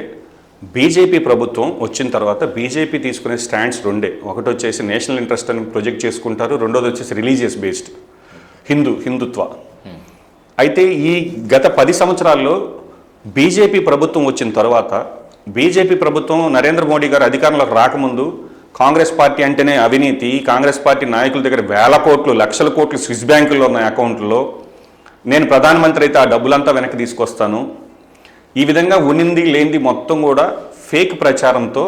Speaker 2: బీజేపీ ప్రభుత్వం వచ్చిన తర్వాత బీజేపీ తీసుకునే స్టాండ్స్ రెండే. ఒకటి వచ్చేసి నేషనల్ ఇంట్రెస్ట్ అని ప్రొజెక్ట్ చేసుకుంటారు, రెండోది వచ్చేసి రిలీజియస్ బేస్డ్ హిందుత్వ. అయితే ఈ గత 10 సంవత్సరాల్లో బీజేపీ ప్రభుత్వం వచ్చిన తర్వాత, బీజేపీ ప్రభుత్వం నరేంద్ర మోడీ గారు అధికారంలోకి రాకముందు కాంగ్రెస్ పార్టీ అంటేనే అవినీతి, కాంగ్రెస్ పార్టీ నాయకుల దగ్గర వేల కోట్లు, లక్షల కోట్లు స్విస్ బ్యాంకుల్లో ఉన్న అకౌంట్లో నేను ప్రధానమంత్రి అయితే ఆ డబ్బులంతా వెనక్కి తీసుకొస్తాను. ఈ విధంగా ఉనింది లేనిది మొత్తం కూడా ఫేక్ ప్రచారంతో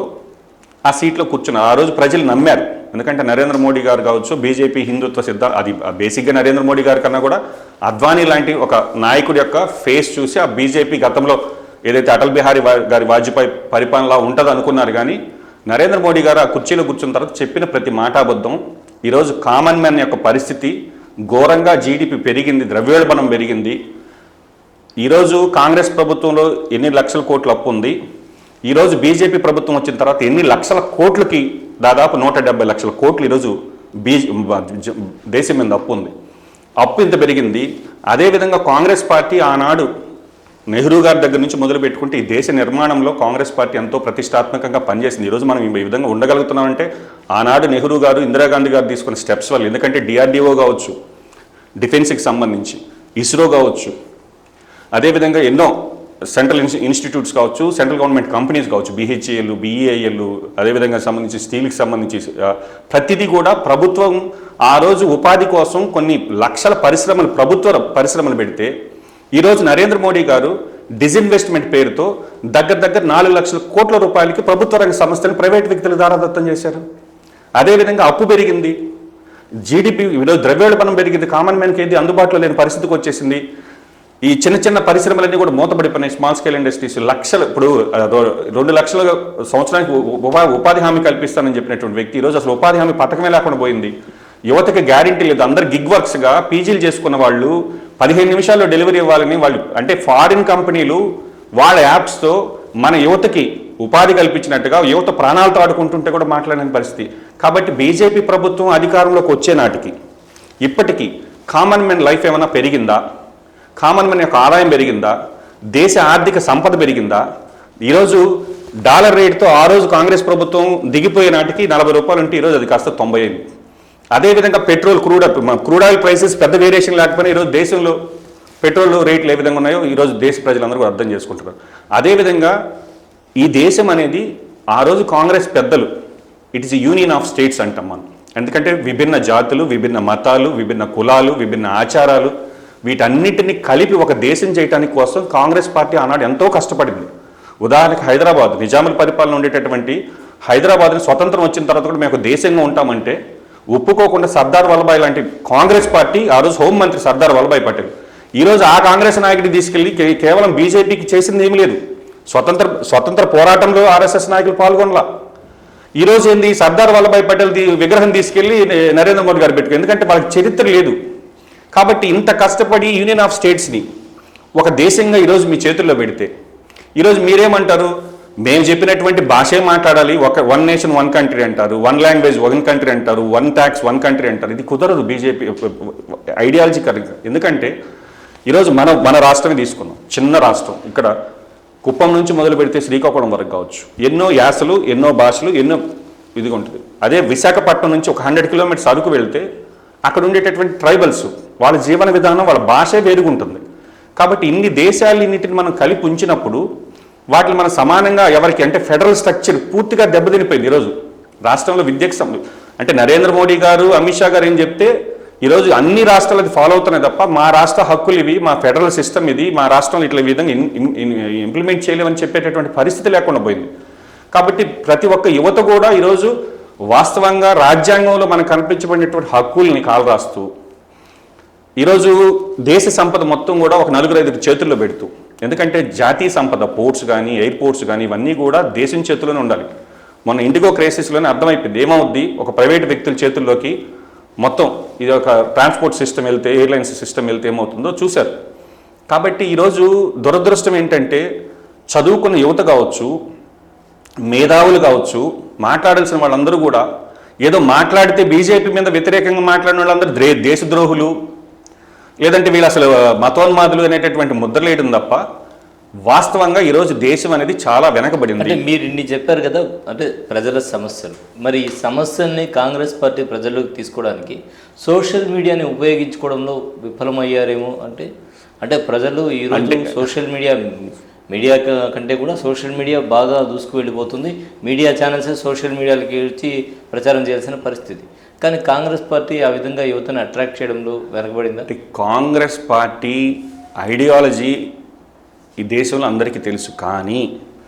Speaker 2: ఆ సీట్లో కూర్చున్నారు. ఆ రోజు ప్రజలు నమ్మారు. ఎందుకంటే నరేంద్ర మోడీ గారు కావచ్చు, బీజేపీ హిందుత్వ అది బేసిక్గా నరేంద్ర మోడీ గారి కన్నా కూడా అద్వానీ లాంటి ఒక నాయకుడి యొక్క ఫేస్ చూసి ఆ బీజేపీ గతంలో ఏదైతే అటల్ బిహారీ గారి వాజ్పేయి పరిపాలనలా ఉంటుంది అనుకున్నారు. కానీ నరేంద్ర మోడీ గారు ఆ కుర్చీలో కూర్చున్న తర్వాత చెప్పిన ప్రతి మాట అబద్ధం. ఈరోజు కామన్ మ్యాన్ యొక్క పరిస్థితి ఘోరంగా, జీడిపి పెరిగింది, ద్రవ్యోల్బణం పెరిగింది. ఈరోజు కాంగ్రెస్ ప్రభుత్వంలో ఎన్ని లక్షల కోట్ల అప్పు ఉంది, ఈరోజు బీజేపీ ప్రభుత్వం వచ్చిన తర్వాత ఎన్ని లక్షల కోట్లకి, దాదాపు 170 లక్షల కోట్లు ఈరోజు దేశం మీద అప్పు ఉంది. అప్పు ఇంత పెరిగింది. అదేవిధంగా కాంగ్రెస్ పార్టీ ఆనాడు నెహ్రూ గారి దగ్గర నుంచి మొదలు పెట్టుకుంటే ఈ దేశ నిర్మాణంలో కాంగ్రెస్ పార్టీ ఎంతో ప్రతిష్టాత్మకంగా పనిచేసింది. ఈరోజు మనం ఈ విధంగా ఉండగలుగుతున్నామంటే ఆనాడు నెహ్రూ గారు, ఇందిరాగాంధీ గారు తీసుకున్న స్టెప్స్ వల్ల. ఎందుకంటే డిఆర్డిఓ కావచ్చు, డిఫెన్స్కి సంబంధించి ఇస్రో కావచ్చు, అదేవిధంగా ఎన్నో సెంట్రల్ ఇన్స్టిట్యూట్స్ కావచ్చు, సెంట్రల్ గవర్నమెంట్ కంపెనీస్ కావచ్చు, BHEL, BEIL, అదేవిధంగా సంబంధించి స్టీల్కి సంబంధించి ప్రతిదీ కూడా ప్రభుత్వం ఆ రోజు ఉపాధి కోసం కొన్ని లక్షల పరిశ్రమలు, ప్రభుత్వ పరిశ్రమలు పెడితే ఈరోజు నరేంద్ర మోడీ గారు డిజిన్వెస్ట్మెంట్ పేరుతో దగ్గర 4 లక్షల కోట్ల రూపాయలకి ప్రభుత్వ రంగ సంస్థలను ప్రైవేట్ వ్యక్తుల దారాదత్తం చేశారు. అదేవిధంగా అప్పు పెరిగింది, జీడిపి ఈరోజు ద్రవ్యోల్బణం పెరిగింది, కామన్ మ్యాన్కి ఏది అందుబాటులో లేని పరిస్థితికి వచ్చేసింది. ఈ చిన్న పరిశ్రమలన్నీ కూడా మూతపడిపోయినాయి. స్మాల్ స్కేల్ ఇండస్ట్రీస్ లక్షలు, ఇప్పుడు 2 లక్షల సంవత్సరానికి ఉపాధి హామీ కల్పిస్తానని చెప్పినటువంటి వ్యక్తి ఈరోజు అసలు ఉపాధి హామీ పథకమే లేకుండా పోయింది. యువతకి గ్యారెంటీ లేదు. అందరు గిగ్ వర్క్స్గా పీజీలు చేసుకున్న వాళ్ళు 15 నిమిషాల్లో డెలివరీ ఇవ్వాలని వాళ్ళు, అంటే ఫారిన్ కంపెనీలు వాళ్ళ యాప్స్తో మన యువతకి ఉపాధి కల్పించినట్టుగా యువత ప్రాణాలతో ఆడుకుంటుంటే కూడా మాట్లాడలేని పరిస్థితి. కాబట్టి బీజేపీ ప్రభుత్వం అధికారంలోకి వచ్చే నాటికి ఇప్పటికీ కామన్ మ్యాన్ లైఫ్ ఏమైనా పెరిగిందా? కామన్ మ్యాన్ యొక్క ఆదాయం పెరిగిందా? దేశ ఆర్థిక సంపద పెరిగిందా? ఈరోజు డాలర్ రేటుతో ఆ రోజు కాంగ్రెస్ ప్రభుత్వం దిగిపోయే నాటికి 40 రూపాయలు ఉంటే ఈరోజు అది కాస్త 90 అయింది. అదేవిధంగా పెట్రోల్, క్రూడ్ ఆయిల్ ప్రైసెస్ పెద్ద వేరియేషన్ లేకపోయినా ఈరోజు దేశంలో పెట్రోల్ రేట్లు ఏ విధంగా ఉన్నాయో ఈరోజు దేశ ప్రజలందరూ కూడా అర్థం చేసుకుంటున్నారు. అదేవిధంగా ఈ దేశం అనేది ఆ రోజు కాంగ్రెస్ పెద్దలు, it is union of states అంటాం మనం. ఎందుకంటే విభిన్న జాతులు, విభిన్న మతాలు, విభిన్న కులాలు, విభిన్న ఆచారాలు, వీటన్నిటిని కలిపి ఒక దేశం చేయడానికి కోసం కాంగ్రెస్ పార్టీ ఆనాడు ఎంతో కష్టపడింది. ఉదాహరణకు హైదరాబాద్, నిజాముల పరిపాలన ఉండేటటువంటి హైదరాబాద్ని స్వతంత్రం వచ్చిన తర్వాత కూడా మేము దేశంగా ఉంటామంటే ఒప్పుకోకుండా సర్దార్ వల్లభాయ్ లాంటి కాంగ్రెస్ పార్టీ, ఆ రోజు హోంమంత్రి సర్దార్ వల్లభాయ్ పటేల్, ఈరోజు ఆ కాంగ్రెస్ నాయకుడిని తీసుకెళ్లి కేవలం బీజేపీకి చేసింది ఏమీ లేదు. స్వతంత్ర పోరాటంలో ఆర్ఎస్ఎస్ నాయకులు పాల్గొనలా. ఈరోజు ఏంది, సర్దార్ వల్లభాయ్ పటేల్ విగ్రహం తీసుకెళ్లి నరేంద్ర మోడీ గారు పెట్టుకు, ఎందుకంటే వాళ్ళకి చరిత్ర లేదు. కాబట్టి ఇంత కష్టపడి యూనియన్ ఆఫ్ స్టేట్స్ని ఒక దేశంగా ఈరోజు మీ చేతుల్లో పెడితే ఈరోజు మీరేమంటారు? మేము చెప్పినటువంటి భాషే మాట్లాడాలి, వన్ నేషన్ వన్ కంట్రీ అంటారు, వన్ లాంగ్వేజ్ వన్ కంట్రీ అంటారు, వన్ ట్యాక్స్ వన్ కంట్రీ అంటారు. ఇది కుదరదు బీజేపీ ఐడియాలజీ కరెక్ట్. ఎందుకంటే ఈరోజు మన రాష్ట్రమే తీసుకున్నాం, చిన్న రాష్ట్రం. ఇక్కడ కుప్పం నుంచి మొదలు పెడితే శ్రీకాకుళం వరకు కావచ్చు, ఎన్నో యాసలు, ఎన్నో భాషలు, ఎన్నో ఇదిగా ఉంటుంది. అదే విశాఖపట్నం నుంచి ఒక 100 కిలోమీటర్స్ అరకు వెళ్తే అక్కడ ఉండేటటువంటి ట్రైబల్స్, వాళ్ళ జీవన విధానం, వాళ్ళ భాషే వేరుగుంటుంది. కాబట్టి ఇన్ని దేశాలన్నింటిని మనం కలిపి ఉంచినప్పుడు వాటిని మనం సమానంగా ఎవరికి, అంటే ఫెడరల్ స్ట్రక్చర్ పూర్తిగా దెబ్బతినిపోయింది. ఈరోజు రాష్ట్రంలో విద్యకు అంటే నరేంద్ర మోడీ గారు, అమిత్ షా గారు ఏం చెప్తే ఈరోజు అన్ని రాష్ట్రాలు అది ఫాలో అవుతున్నాయి తప్ప మా రాష్ట్ర హక్కులు ఇవి, మా ఫెడరల్ సిస్టమ్ ఇది, మా రాష్ట్రంలో ఇట్లా విధంగా ఇంప్లిమెంట్ చేయలేమని చెప్పేటటువంటి పరిస్థితి లేకుండా పోయింది. కాబట్టి ప్రతి ఒక్క యువత కూడా ఈరోజు వాస్తవంగా రాజ్యాంగంలో మనకు కల్పించబడినటువంటి హక్కుల్ని కాలరాస్తూ ఈరోజు దేశ సంపద మొత్తం కూడా ఒక 4-5 చేతుల్లో పెడుతూ, ఎందుకంటే జాతీయ సంపద, పోర్ట్స్ కానీ ఎయిర్పోర్ట్స్ కానీ ఇవన్నీ కూడా దేశం చేతుల్లోనే ఉండాలి. మొన్న ఇండిగో క్రైసిస్లోనే అర్థమైపోయింది ఏమవుద్ది, ఒక ప్రైవేట్ వ్యక్తుల చేతుల్లోకి మొత్తం ఇది ఒక ట్రాన్స్పోర్ట్ సిస్టమ్ వెళ్తే, ఎయిర్లైన్స్ సిస్టమ్ వెళ్తే ఏమవుతుందో చూశారు. కాబట్టి ఈరోజు దురదృష్టం ఏంటంటే చదువుకున్న యువత కావచ్చు, మేధావులు కావచ్చు, మాట్లాడాల్సిన వాళ్ళందరూ కూడా ఏదో మాట్లాడితే బీజేపీ మీద వ్యతిరేకంగా మాట్లాడిన వాళ్ళందరూ దేశద్రోహులు, లేదంటే వీళ్ళు అసలు మతోన్మాదులు అనేటటువంటి ముద్రలేయడం తప్ప వాస్తవంగా ఈరోజు దేశం అనేది చాలా వెనకబడింది.
Speaker 1: అంటే మీరు ఇన్ని చెప్పారు కదా, అంటే ప్రజల సమస్యలు, మరి ఈ సమస్యల్ని కాంగ్రెస్ పార్టీ ప్రజల్లోకి తీసుకోవడానికి సోషల్ మీడియాని ఉపయోగించుకోవడంలో విఫలమయ్యారేమో. అంటే ప్రజలు ఈరోజు సోషల్ మీడియా కంటే కూడా సోషల్ మీడియా బాగా దూసుకు వెళ్ళిపోతుంది. మీడియా ఛానల్స్ సోషల్ మీడియాలకి వచ్చి ప్రచారం చేయాల్సిన పరిస్థితి. కానీ కాంగ్రెస్ పార్టీ ఆ విధంగా యువతను అట్రాక్ట్ చేయడంలో వెనకబడిందా?
Speaker 2: అంటే కాంగ్రెస్ పార్టీ ఐడియాలజీ ఈ దేశంలో అందరికీ తెలుసు, కానీ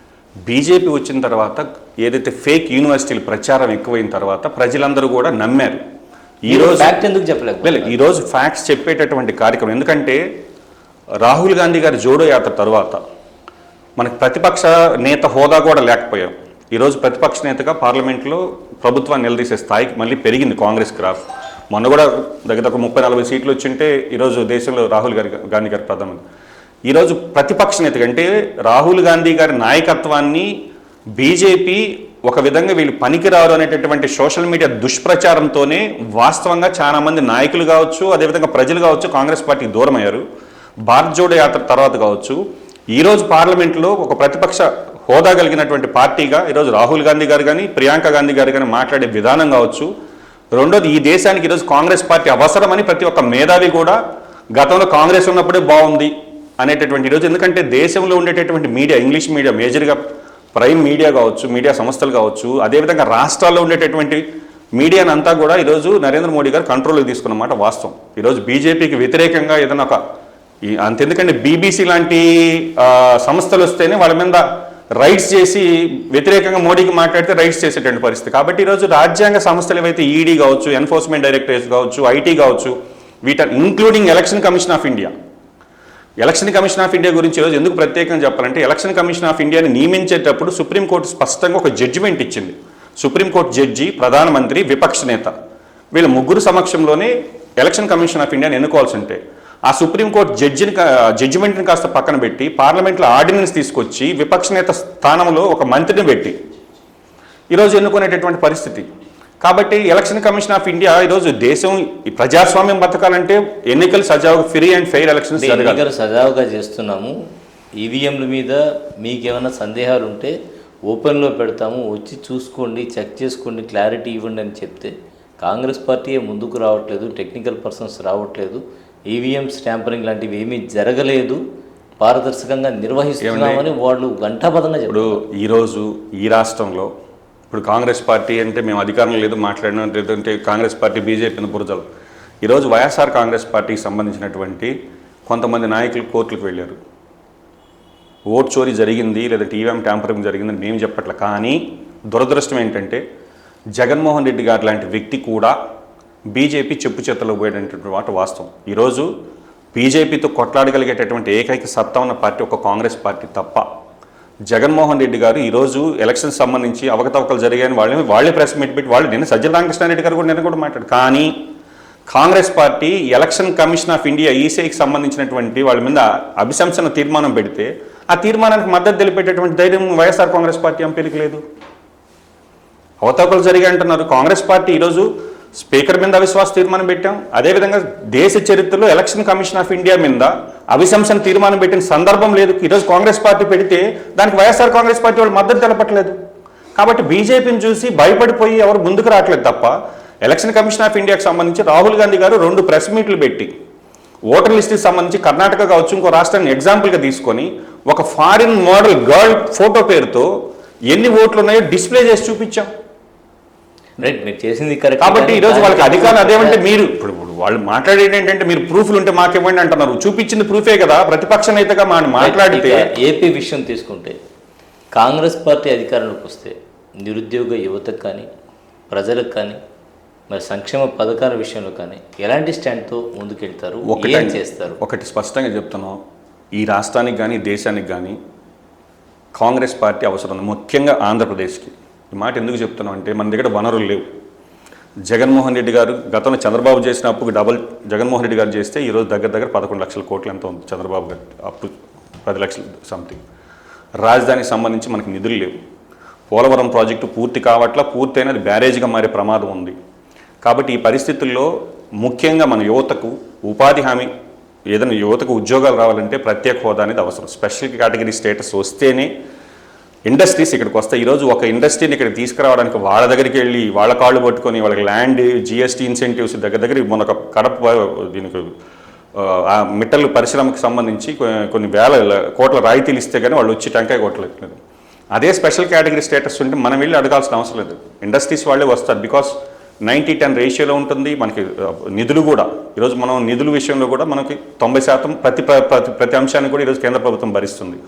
Speaker 2: బీజేపీ వచ్చిన తర్వాత ఏదైతే ఫేక్ యూనివర్సిటీలు ప్రచారం ఎక్కువైన తర్వాత ప్రజలందరూ కూడా నమ్మారు. ఈరోజు
Speaker 1: ఫ్యాక్ట్ ఎందుకు చెప్పలేదు?
Speaker 2: ఈరోజు ఫ్యాక్ట్స్ చెప్పేటటువంటి కార్యక్రమం, ఎందుకంటే రాహుల్ గాంధీ గారి జోడో యాత్ర తర్వాత మనకు ప్రతిపక్ష నేత హోదా కూడా లేకపోయాం. ఈరోజు ప్రతిపక్ష నేతగా పార్లమెంట్లో ప్రభుత్వాన్ని నిలదీసే స్థాయికి మళ్ళీ పెరిగింది కాంగ్రెస్ గ్రాఫ్. మొన్న కూడా దగ్గర 30-40 సీట్లు వచ్చింటే ఈరోజు దేశంలో రాహుల్ గాంధీ గారి ప్రధానమంత్రి. ఈరోజు ప్రతిపక్ష నేతగా అంటే రాహుల్ గాంధీ గారి నాయకత్వాన్ని బీజేపీ ఒక విధంగా వీళ్ళు పనికిరారు అనేటటువంటి సోషల్ మీడియా దుష్ప్రచారంతోనే వాస్తవంగా చాలామంది నాయకులు కావచ్చు, అదేవిధంగా ప్రజలు కావచ్చు కాంగ్రెస్ పార్టీకి దూరం అయ్యారు. భారత్ జోడో యాత్ర తర్వాత కావచ్చు, ఈరోజు పార్లమెంట్లో ఒక ప్రతిపక్ష హోదా కలిగినటువంటి పార్టీగా ఈరోజు రాహుల్ గాంధీ గారు కానీ ప్రియాంక గాంధీ గారు కానీ మాట్లాడే విధానం కావచ్చు. రెండోది, ఈ దేశానికి ఈరోజు కాంగ్రెస్ పార్టీ అవసరమని ప్రతి ఒక్క మేధావి కూడా గతంలో కాంగ్రెస్ ఉన్నప్పుడే బాగుంది అనేటటువంటి ఈరోజు, ఎందుకంటే దేశంలో ఉండేటటువంటి మీడియా, ఇంగ్లీష్ మీడియా మేజర్గా ప్రైమ్ మీడియా కావచ్చు, మీడియా సంస్థలు కావచ్చు, అదేవిధంగా రాష్ట్రాల్లో ఉండేటటువంటి మీడియాని అంతా కూడా ఈరోజు నరేంద్ర మోడీ గారు కంట్రోల్కి తీసుకున్నమాట వాస్తవం. ఈరోజు బీజేపీకి వ్యతిరేకంగా ఏదైనా ఒక అంతెందుకంటే బీబీసీ లాంటి సంస్థలు వస్తేనే వాళ్ళ మీద రైట్స్ చేసి వ్యతిరేకంగా మోడీకి మాట్లాడితే రైట్స్ చేసేటువంటి పరిస్థితి. కాబట్టి ఈరోజు రాజ్యాంగ సంస్థలు ఏవైతే ఈడీ కావచ్చు, ఎన్ఫోర్స్మెంట్ డైరెక్టరేట్స్ కావచ్చు, ఐటీ కావచ్చు, including election commission of India. Election commission of India గురించి ఈరోజు ఎందుకు ప్రత్యేకంగా చెప్పాలంటే, ఎలక్షన్ కమిషన్ ఆఫ్ ఇండియాని నియమించేటప్పుడు సుప్రీంకోర్టు స్పష్టంగా ఒక జడ్జిమెంట్ ఇచ్చింది. సుప్రీంకోర్టు జడ్జి, ప్రధానమంత్రి, విపక్ష నేత వీళ్ళ ముగ్గురు సమక్షంలోనే ఎలక్షన్ కమిషన్ ఆఫ్ ఇండియాని ఎన్నుకోవాల్సి ఉంటే, ఆ సుప్రీంకోర్టు జడ్జిమెంట్ని కాస్త పక్కన పెట్టి పార్లమెంట్లో ఆర్డినెన్స్ తీసుకొచ్చి విపక్ష నేత స్థానంలో ఒక మంత్రిని పెట్టి ఈరోజు ఎన్నుకునేటటువంటి పరిస్థితి. కాబట్టి ఎలక్షన్ కమిషన్ ఆఫ్ ఇండియా ఈరోజు దేశం ఈ ప్రజాస్వామ్యం బతకాలంటే ఎన్నికలు సజావుగా ఫ్రీ అండ్ ఫెయిర్ ఎలక్షన్స్
Speaker 1: ఎన్నికలు సజావుగా చేస్తున్నాము. ఈవీఎంల మీద మీకేమైనా సందేహాలు ఉంటే ఓపెన్లో పెడతాము, వచ్చి చూసుకోండి, చెక్ చేసుకోండి, క్లారిటీ ఇవ్వండి అని చెప్తే కాంగ్రెస్ పార్టీ ముందుకు రావట్లేదు, టెక్నికల్ పర్సన్స్ రావట్లేదు, ఈవీఎం స్టాంపరింగ్ లాంటివి ఏమీ జరగలేదు, పారదర్శకంగా నిర్వహిస్తున్నామని వాళ్ళు గంటాపదంగా చెప్పారు.
Speaker 2: ఇప్పుడు ఈరోజు ఈ రాష్ట్రంలో ఇప్పుడు కాంగ్రెస్ పార్టీ అంటే మేము అధికారం లేదు మాట్లాడినా, లేదంటే కాంగ్రెస్ పార్టీ బీజేపీని బురజలు. ఈరోజు వైఎస్ఆర్ కాంగ్రెస్ పార్టీకి సంబంధించినటువంటి కొంతమంది నాయకులు కోర్టులకు వెళ్ళారు. ఓట్ చోరీ జరిగింది లేదంటే ఈవీఎం ట్యాంపరింగ్ జరిగిందని మేము చెప్పట్లే, కానీ దురదృష్టం ఏంటంటే జగన్మోహన్ రెడ్డి గారు లాంటి వ్యక్తి కూడా బీజేపీ చెప్పు చేతల్లో పోయేటటువంటి మాట వాస్తవం. ఈరోజు బీజేపీతో కొట్లాడగలిగేటటువంటి ఏకైక సత్తా ఉన్న పార్టీ ఒక కాంగ్రెస్ పార్టీ తప్ప. జగన్మోహన్ రెడ్డి గారు ఈరోజు ఎలక్షన్స్ సంబంధించి అవకతవకలు జరిగాయని వాళ్ళే ప్రెస్ మీట్ పెట్టి వాళ్ళు నిన్న సజ్జల రామకృష్ణారెడ్డి గారు కూడా మాట్లాడు. కానీ Congress party election commission of India ఈసీఐకి సంబంధించినటువంటి వాళ్ళ మీద అభిశంసన తీర్మానం పెడితే ఆ తీర్మానానికి మద్దతు తెలిపేటటువంటి ధైర్యం వైఎస్ఆర్ కాంగ్రెస్ పార్టీ ఎంపీలకు లేదు. అవకతవకలు జరిగాయి అంటున్నారు. కాంగ్రెస్ పార్టీ ఈరోజు స్పీకర్ మీద అవిశ్వాస తీర్మానం పెట్టాం. అదేవిధంగా దేశ చరిత్రలో ఎలక్షన్ కమిషన్ ఆఫ్ ఇండియా మీద అవిశంసన తీర్మానం పెట్టిన సందర్భం లేదు. ఈరోజు కాంగ్రెస్ పార్టీ పెడితే దానికి వైఎస్ఆర్ కాంగ్రెస్ పార్టీ వాళ్ళు మద్దతు తెలపట్లేదు. కాబట్టి బీజేపీని చూసి భయపడిపోయి ఎవరు ముందుకు రావట్లేదు తప్ప. ఎలక్షన్ కమిషన్ ఆఫ్ ఇండియాకి సంబంధించి రాహుల్ గాంధీ గారు 2 ప్రెస్ మీట్లు పెట్టి ఓటర్ లిస్టుకి సంబంధించి కర్ణాటక కావచ్చు ఇంకో రాష్ట్రాన్ని ఎగ్జాంపుల్గా తీసుకొని ఒక ఫారిన్ మోడల్ గర్ల్ ఫోటో పేరుతో ఎన్ని ఓట్లు ఉన్నాయో డిస్ప్లే చేసి చూపించాం.
Speaker 1: రైట్, మీరు చేసింది కరెక్ట్.
Speaker 2: కాబట్టి ఈరోజు వాళ్ళకి అధికారం అదేమంటే మీరు ఇప్పుడు వాళ్ళు మాట్లాడేది ఏంటంటే మీరు ప్రూఫ్లు ఉంటే మాకివ్వండి అంటున్నారు. చూపించింది ప్రూఫే కదా. ప్రతిపక్ష నేతగా మాట్లాడితే
Speaker 1: ఏపీ విషయం తీసుకుంటే కాంగ్రెస్ పార్టీ అధికారంలోకి వస్తే నిరుద్యోగ యువతకు కానీ ప్రజలకు కానీ మరి సంక్షేమ పథకాల విషయంలో కానీ ఎలాంటి స్టాండ్తో ముందుకెళ్తారు, ఏం చేస్తారు?
Speaker 2: ఒకటి స్పష్టంగా చెప్తున్నాం, ఈ రాష్ట్రానికి కానీ దేశానికి కానీ కాంగ్రెస్ పార్టీ అవసరం ఉంది, ముఖ్యంగా ఆంధ్రప్రదేశ్కి. ఈ మాట ఎందుకు చెప్తున్నాం అంటే మన దగ్గర వనరులు లేవు. జగన్మోహన్ రెడ్డి గారు గతంలో చంద్రబాబు చేసిన అప్పుకి డబుల్ జగన్మోహన్ రెడ్డి గారు చేస్తే ఈరోజు దగ్గర 11 లక్షల కోట్లు ఎంత ఉంది చంద్రబాబు గారు అప్పు, 10 లక్షలు సంథింగ్. రాజధానికి సంబంధించి మనకి నిధులు లేవు. పోలవరం ప్రాజెక్టు పూర్తి కావట్లా, పూర్తయిన అది బ్యారేజ్గా మారే ప్రమాదం ఉంది. కాబట్టి ఈ పరిస్థితుల్లో ముఖ్యంగా మన యువతకు ఉపాధి హామీ, ఏదైనా యువతకు ఉద్యోగాలు రావాలంటే ప్రత్యేక హోదా అనేది అవసరం. స్పెషల్ కేటగిరీ స్టేటస్ వస్తేనే ఇండస్ట్రీస్ ఇక్కడికి వస్తాయి. ఈరోజు ఒక ఇండస్ట్రీని ఇక్కడ తీసుకురావడానికి వాళ్ళ దగ్గరికి వెళ్ళి వాళ్ళ కాళ్ళు పట్టుకొని వాళ్ళకి ల్యాండ్, జిఎస్టీ ఇన్సెంటివ్స్ దగ్గర మన కడప దీనికి మిట్టలు పరిశ్రమకు సంబంధించి కొన్ని వేల కోట్ల రాయితీలు ఇస్తే కానీ వాళ్ళు వచ్చి టెంకాయ కొట్టలేదు. అదే స్పెషల్ కేటగిరీ స్టేటస్ ఉంటే మనం వెళ్ళి అడగాల్సిన అవసరం లేదు. ఇండస్ట్రీస్ వాళ్ళే వస్తారు. బికాస్ 90-10 రేషియోలో ఉంటుంది. మనకి నిధులు కూడా ఈరోజు మనం నిధుల విషయంలో కూడా మనకి 90% ప్రతి అంశాన్ని కూడా ఈరోజు కేంద్ర ప్రభుత్వం భరిస్తుంది.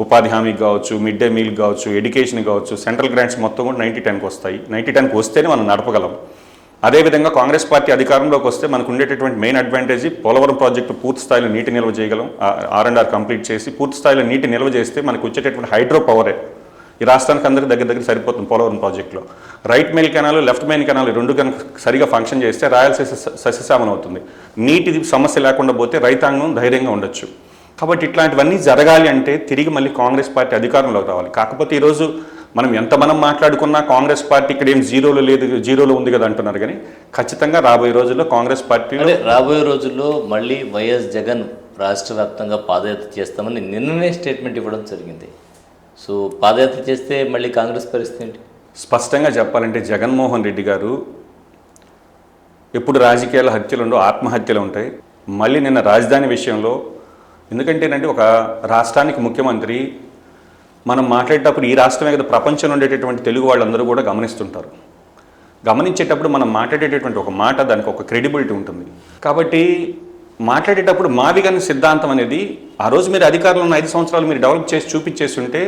Speaker 2: ఉపాధి హామీకి కావచ్చు, మిడ్ డే మీల్ కావచ్చు, ఎడ్యుకేషన్ కావచ్చు, సెంట్రల్ గ్రాంట్స్ మొత్తం కూడా 90-10కి వస్తాయి. 90-10కి వస్తేనే మనం నడపగలం. అదేవిధంగా కాంగ్రెస్ పార్టీ అధికారంలోకి వస్తే మనకు ఉండేటటువంటి మెయిన్ అడ్వాంటేజ్ పోలవరం ప్రాజెక్టు పూర్తి స్థాయిలో నీటి నిల్వ చేయగలం. R&R కంప్లీట్ చేసి పూర్తి స్థాయిలో నీటి నిల్వ చేస్తే మనకు వచ్చేటటువంటి హైడ్రో పవరే ఈ రాష్ట్రానికి అందరికీ దగ్గర సరిపోతుంది. పోలవరం ప్రాజెక్టులో right main canal, left main canal రెండు కనుక సరిగా ఫంక్షన్ చేస్తే రాయలసీమ సస్యశ్యామలం అవుతుంది. నీటి సమస్య లేకుండా పోతే రైతాంగం ధైర్యంగా ఉండొచ్చు. కాబట్టి ఇట్లాంటివన్నీ జరగాలి అంటే తిరిగి మళ్ళీ కాంగ్రెస్ పార్టీ అధికారంలోకి రావాలి. కాకపోతే ఈరోజు మనం మాట్లాడుకున్నా కాంగ్రెస్ పార్టీ ఇక్కడ ఏం జీరోలో ఉంది కదా అంటున్నారు. కానీ ఖచ్చితంగా రాబోయే రోజుల్లో కాంగ్రెస్ పార్టీ
Speaker 1: రాబోయే రోజుల్లో మళ్ళీ వైఎస్ జగన్ రాష్ట్ర వ్యాప్తంగా పాదయాత్ర చేస్తామని నిన్ననే స్టేట్మెంట్ ఇవ్వడం జరిగింది. సో పాదయాత్ర చేస్తే మళ్ళీ కాంగ్రెస్ పరిస్థితి ఏంటి?
Speaker 2: స్పష్టంగా చెప్పాలంటే జగన్మోహన్ రెడ్డి గారు ఎప్పుడు రాజకీయాల హత్యలు ఉండవు, ఆత్మహత్యలు ఉంటాయి. మళ్ళీ నిన్న రాజధాని విషయంలో ఎందుకంటేనంటే ఒక రాష్ట్రానికి ముఖ్యమంత్రి మనం మాట్లాడేటప్పుడు ఈ రాష్ట్రమే కదా ప్రపంచంలో ఉండేటటువంటి తెలుగు వాళ్ళందరూ కూడా గమనిస్తుంటారు. గమనించేటప్పుడు మనం మాట్లాడేటటువంటి ఒక మాట దానికి ఒక క్రెడిబిలిటీ ఉంటుంది. కాబట్టి మాట్లాడేటప్పుడు మావిగన్ సిద్ధాంతం అనేది ఆ రోజు మీరు అధికారంలో ఉన్న 5 సంవత్సరాలు మీరు డెవలప్ చేసి చూపించేసి ఉంటే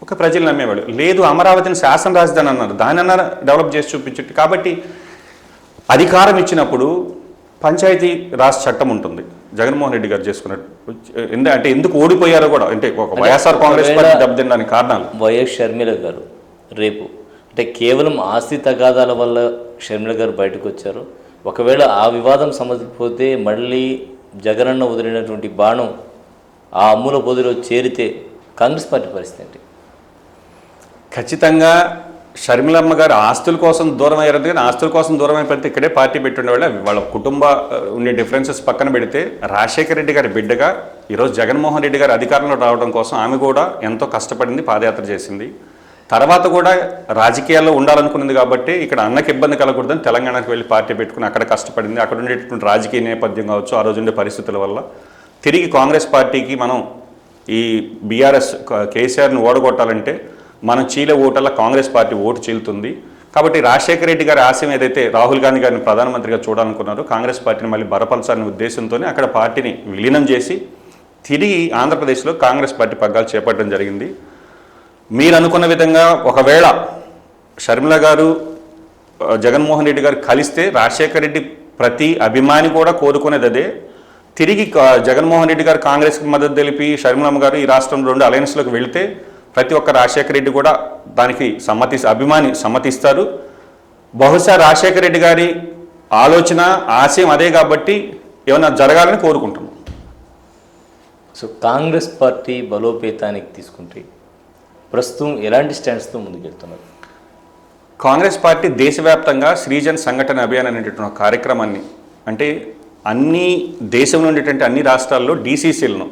Speaker 2: ఒక ప్రజలు నమ్మేవాడు. లేదు అమరావతిని శాసన రాజధాని అన్నారు, దాని అన్నారు డెవలప్ చేసి చూపించుంటే. కాబట్టి అధికారం ఇచ్చినప్పుడు పంచాయతీ రాజ్ చట్టం ఉంటుంది. జగన్మోహన్ రెడ్డి గారు చేసుకున్నట్టు అంటే ఎందుకు ఓడిపోయారో కూడా అంటే ఒక వైఎస్ఆర్ కాంగ్రెస్ పార్టీ దెబ్బతినడానికి కారణాలు
Speaker 1: వైఎస్ షర్మిల గారు రేపు అంటే కేవలం ఆస్తి తగాదాల వల్ల షర్మిల గారు బయటకు వచ్చారు. ఒకవేళ ఆ వివాదం సమసిపోతే మళ్ళీ జగనన్న వదిలినటువంటి బాణం ఆ అమ్ముల పొదిలో చేరితే కాంగ్రెస్ పార్టీ పరిస్థితి ఏంటి?
Speaker 2: ఖచ్చితంగా షర్మిలమ్మ గారు ఆస్తుల కోసం దూరం అయ్యారు. కానీ ఆస్తుల కోసం దూరం అయిపోతే ఇక్కడే పార్టీ పెట్టుండేవాళ్ళు. వాళ్ళ కుటుంబ ఉండే డిఫరెన్సెస్ పక్కన పెడితే రాజశేఖర రెడ్డి గారి బిడ్డగా ఈరోజు జగన్మోహన్ రెడ్డి గారు అధికారంలో రావడం కోసం ఆమె కూడా ఎంతో కష్టపడింది, పాదయాత్ర చేసింది. తర్వాత కూడా రాజకీయాల్లో ఉండాలనుకున్నది కాబట్టి ఇక్కడ అన్నకి ఇబ్బంది కలగకూడదని తెలంగాణకు వెళ్ళి పార్టీ పెట్టుకుని అక్కడ కష్టపడింది. అక్కడ ఉండేటటువంటి రాజకీయ నేపథ్యం కావచ్చు, ఆ రోజు ఉండే పరిస్థితుల వల్ల తిరిగి కాంగ్రెస్ పార్టీకి మనం ఈ బీఆర్ఎస్ కేసీఆర్ని ఓడగొట్టాలంటే మనం చీల ఓటల్ల కాంగ్రెస్ పార్టీ ఓటు చీలుతుంది. కాబట్టి రాజశేఖర రెడ్డి గారి ఆశయం ఏదైతే రాహుల్ గాంధీ గారిని ప్రధానమంత్రిగా చూడాలనుకున్నారో కాంగ్రెస్ పార్టీని మళ్ళీ బలపరచాలనే ఉద్దేశంతోనే అక్కడ పార్టీని విలీనం చేసి తిరిగి ఆంధ్రప్రదేశ్లో కాంగ్రెస్ పార్టీ పగ్గాలు చేపట్టడం జరిగింది. మీరు అనుకున్న విధంగా ఒకవేళ షర్మిల గారు జగన్మోహన్ రెడ్డి గారు కలిస్తే రాజశేఖర రెడ్డి ప్రతి అభిమాని కూడా కోరుకునేది అదే. తిరిగి జగన్మోహన్ రెడ్డి గారు కాంగ్రెస్కి మద్దతు తెలిపి షర్మిలమ్మ గారు ఈ రాష్ట్రం 2 అలయన్స్లోకి వెళితే ప్రతి ఒక్క రాజశేఖర రెడ్డి కూడా దానికి అభిమాని సమ్మతిస్తారు. బహుశా రాజశేఖర రెడ్డి గారి ఆలోచన ఆశయం అదే కాబట్టి ఏమైనా జరగాలని కోరుకుంటున్నాం.
Speaker 1: సో కాంగ్రెస్ పార్టీ బలోపేతానికి తీసుకుంటే ప్రస్తుతం ఎలాంటి స్టాండ్స్తో ముందుకెళ్తున్నారు?
Speaker 2: కాంగ్రెస్ పార్టీ దేశవ్యాప్తంగా శ్రీజన్ సంఘటన అభియాన్ అనేటటువంటి కార్యక్రమాన్ని అంటే అన్ని దేశంలో ఉండేటువంటి అన్ని రాష్ట్రాల్లో డీసీసీలను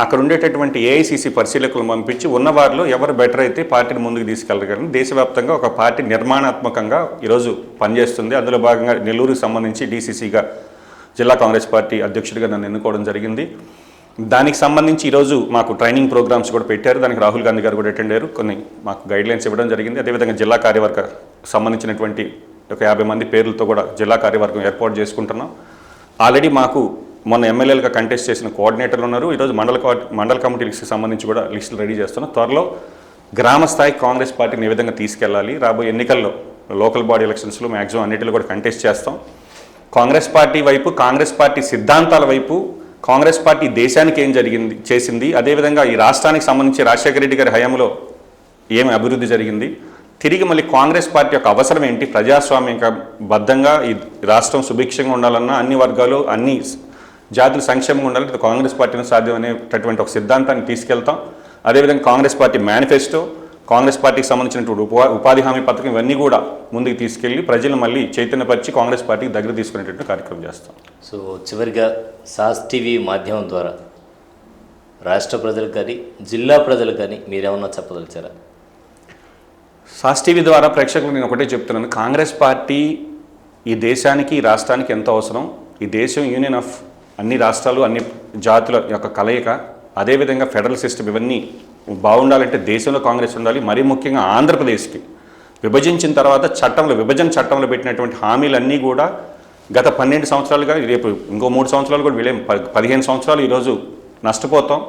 Speaker 2: అక్కడ ఉండేటటువంటి ఏఐసీసీ పరిశీలకులను పంపించి ఉన్నవారిలో ఎవరు బెటర్ అయితే పార్టీని ముందుకు తీసుకెళ్ళగలని దేశవ్యాప్తంగా ఒక పార్టీ నిర్మాణాత్మకంగా ఈరోజు పనిచేస్తుంది. అందులో భాగంగా నెల్లూరుకు సంబంధించి డీసీసీగా జిల్లా కాంగ్రెస్ పార్టీ అధ్యక్షుడిగా నన్ను ఎన్నుకోవడం జరిగింది. దానికి సంబంధించి ఈరోజు మాకు ట్రైనింగ్ ప్రోగ్రామ్స్ కూడా పెట్టారు. దానికి రాహుల్ గాంధీ గారు కూడా అటెండ్ అయ్యారు. కొన్ని మాకు గైడ్లైన్స్ ఇవ్వడం జరిగింది. అదేవిధంగా జిల్లా కార్యవర్గ సంబంధించినటువంటి ఒక 50 మంది పేర్లతో కూడా జిల్లా కార్యవర్గం ఏర్పాటు చేసుకుంటున్నాం. ఆల్రెడీ మాకు మొన్న ఎమ్మెల్యేలుగా కంటెస్ట్ చేసిన కోఆర్డినేటర్లు ఉన్నారు. ఈరోజు మండల కమిటీలకు సంబంధించి కూడా లిస్టులు రెడీ చేస్తున్నాం. త్వరలో గ్రామ స్థాయి కాంగ్రెస్ పార్టీని ఏ విధంగా తీసుకెళ్ళాలి, రాబోయే ఎన్నికల్లో లోకల్ బాడీ ఎలక్షన్స్లో మ్యాక్సిమం అన్నిటిలో కూడా కంటెస్ట్ చేస్తాం. కాంగ్రెస్ పార్టీ వైపు, కాంగ్రెస్ పార్టీ సిద్ధాంతాల వైపు, కాంగ్రెస్ పార్టీ దేశానికి ఏం చేసింది, అదేవిధంగా ఈ రాష్ట్రానికి సంబంధించి రాజశేఖర రెడ్డి గారి హయాంలో ఏమి అభివృద్ధి జరిగింది, తిరిగి మళ్ళీ కాంగ్రెస్ పార్టీ యొక్క అవసరం ఏంటి, ప్రజాస్వామ్యబద్ధంగా ఈ రాష్ట్రం సుభిక్షంగా ఉండాలన్నా అన్ని వర్గాలు అన్ని జాతులు సంక్షేమంగా ఉండాలంటే కాంగ్రెస్ పార్టీని సాధ్యమనేటటువంటి ఒక సిద్ధాంతాన్ని తీసుకెళ్తాం. అదేవిధంగా కాంగ్రెస్ పార్టీ మేనిఫెస్టో, కాంగ్రెస్ పార్టీకి సంబంధించినటువంటి ఉపాధి హామీ పథకం ఇవన్నీ కూడా ముందుకు తీసుకెళ్లి ప్రజలను మళ్ళీ చైతన్యపరిచి కాంగ్రెస్ పార్టీకి దగ్గర తీసుకునేటువంటి కార్యక్రమం చేస్తాం.
Speaker 1: సో చివరిగా సాస్ టీవీ మాధ్యమం ద్వారా రాష్ట్ర ప్రజలకు కానీ జిల్లా ప్రజలకు కానీ మీరేమన్నా చెప్పదలిచారా?
Speaker 2: సాస్ టీవీ ద్వారా ప్రేక్షకులకు నేను ఒకటే చెప్తున్నాను, కాంగ్రెస్ పార్టీ ఈ దేశానికి ఈ రాష్ట్రానికి ఎంతో అవసరం. ఈ దేశం యూనియన్ ఆఫ్ అన్ని రాష్ట్రాలు అన్ని జాతుల యొక్క కలయిక. అదేవిధంగా ఫెడరల్ సిస్టమ్ ఇవన్నీ బాగుండాలంటే దేశంలో కాంగ్రెస్ ఉండాలి. మరీ ముఖ్యంగా ఆంధ్రప్రదేశ్కి విభజించిన తర్వాత విభజన చట్టంలో పెట్టినటువంటి హామీలన్నీ కూడా గత 12 సంవత్సరాలుగా, రేపు ఇంకో 3 సంవత్సరాలు కూడా వీళ్ళేం 15 సంవత్సరాలు ఈరోజు నష్టపోతాం.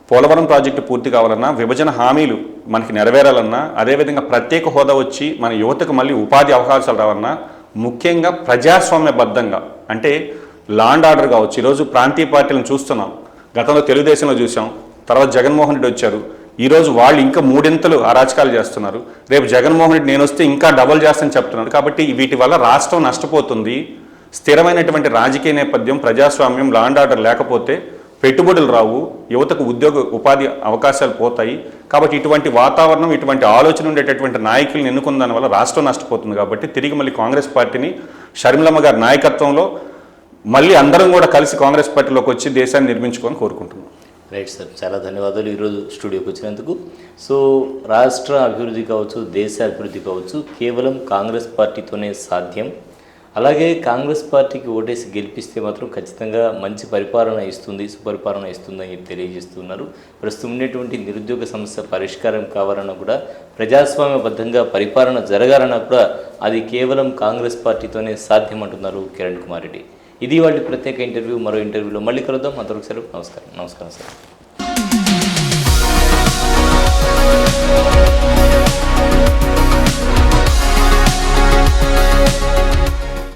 Speaker 2: పోలవరం ప్రాజెక్టు పూర్తి కావాలన్నా, విభజన హామీలు మనకి నెరవేరాలన్నా, అదేవిధంగా ప్రత్యేక హోదా వచ్చి మన యువతకు మళ్ళీ ఉపాధి అవకాశాలు రావన్నా, ముఖ్యంగా ప్రజాస్వామ్యబద్ధంగా అంటే లాండ్ ఆర్డర్ కావచ్చు. ఈరోజు ప్రాంతీయ పార్టీలను చూస్తున్నాం. గతంలో తెలుగుదేశంలో చూసాం, తర్వాత జగన్మోహన్ రెడ్డి వచ్చారు. ఈరోజు వాళ్ళు ఇంకా 3 అరాచకాలు చేస్తున్నారు. రేపు జగన్మోహన్ రెడ్డి నేను వస్తే ఇంకా డబల్ చేస్తానని చెప్తున్నారు. కాబట్టి వీటి వల్ల రాష్ట్రం నష్టపోతుంది. స్థిరమైనటువంటి రాజకీయ నేపథ్యం, ప్రజాస్వామ్యం, లాండ్ ఆర్డర్ లేకపోతే పెట్టుబడులు రావు, యువతకు ఉపాధి అవకాశాలు పోతాయి. కాబట్టి ఇటువంటి వాతావరణం, ఇటువంటి ఆలోచన ఉండేటటువంటి నాయకులను ఎన్నుకున్న దానివల్ల రాష్ట్రం నష్టపోతుంది. కాబట్టి తిరిగి మళ్ళీ కాంగ్రెస్ పార్టీని షర్మిలమ్మ గారి నాయకత్వంలో మళ్ళీ అందరం కూడా కలిసి కాంగ్రెస్ పార్టీలోకి వచ్చి దేశాన్ని నిర్మించుకొని కోరుకుంటున్నాం.
Speaker 1: రైట్ సార్, చాలా ధన్యవాదాలు ఈరోజు స్టూడియోకి వచ్చినందుకు. సో రాష్ట్ర అభివృద్ధి కావచ్చు, దేశ అభివృద్ధి కావచ్చు, కేవలం కాంగ్రెస్ పార్టీతోనే సాధ్యం. అలాగే కాంగ్రెస్ పార్టీకి ఓటేసి గెలిపిస్తే మాత్రం ఖచ్చితంగా మంచి పరిపాలన ఇస్తుంది, సుపరిపాలన ఇస్తుందని తెలియజేస్తున్నారు. ప్రస్తుతం ఉండేటువంటి నిరుద్యోగ సమస్య పరిష్కారం కావాలన్నా కూడా, ప్రజాస్వామ్యబద్ధంగా పరిపాలన జరగాలన్నా కూడా అది కేవలం కాంగ్రెస్ పార్టీతోనే సాధ్యం అంటున్నారు కిరణ్ కుమార్ రెడ్డి. ఇది వాళ్ళ ప్రత్యేక ఇంటర్వ్యూ. మరో ఇంటర్వ్యూలో మళ్ళీ కలుద్దాం. అంతవరకు సెలవు. నమస్కారం సార్.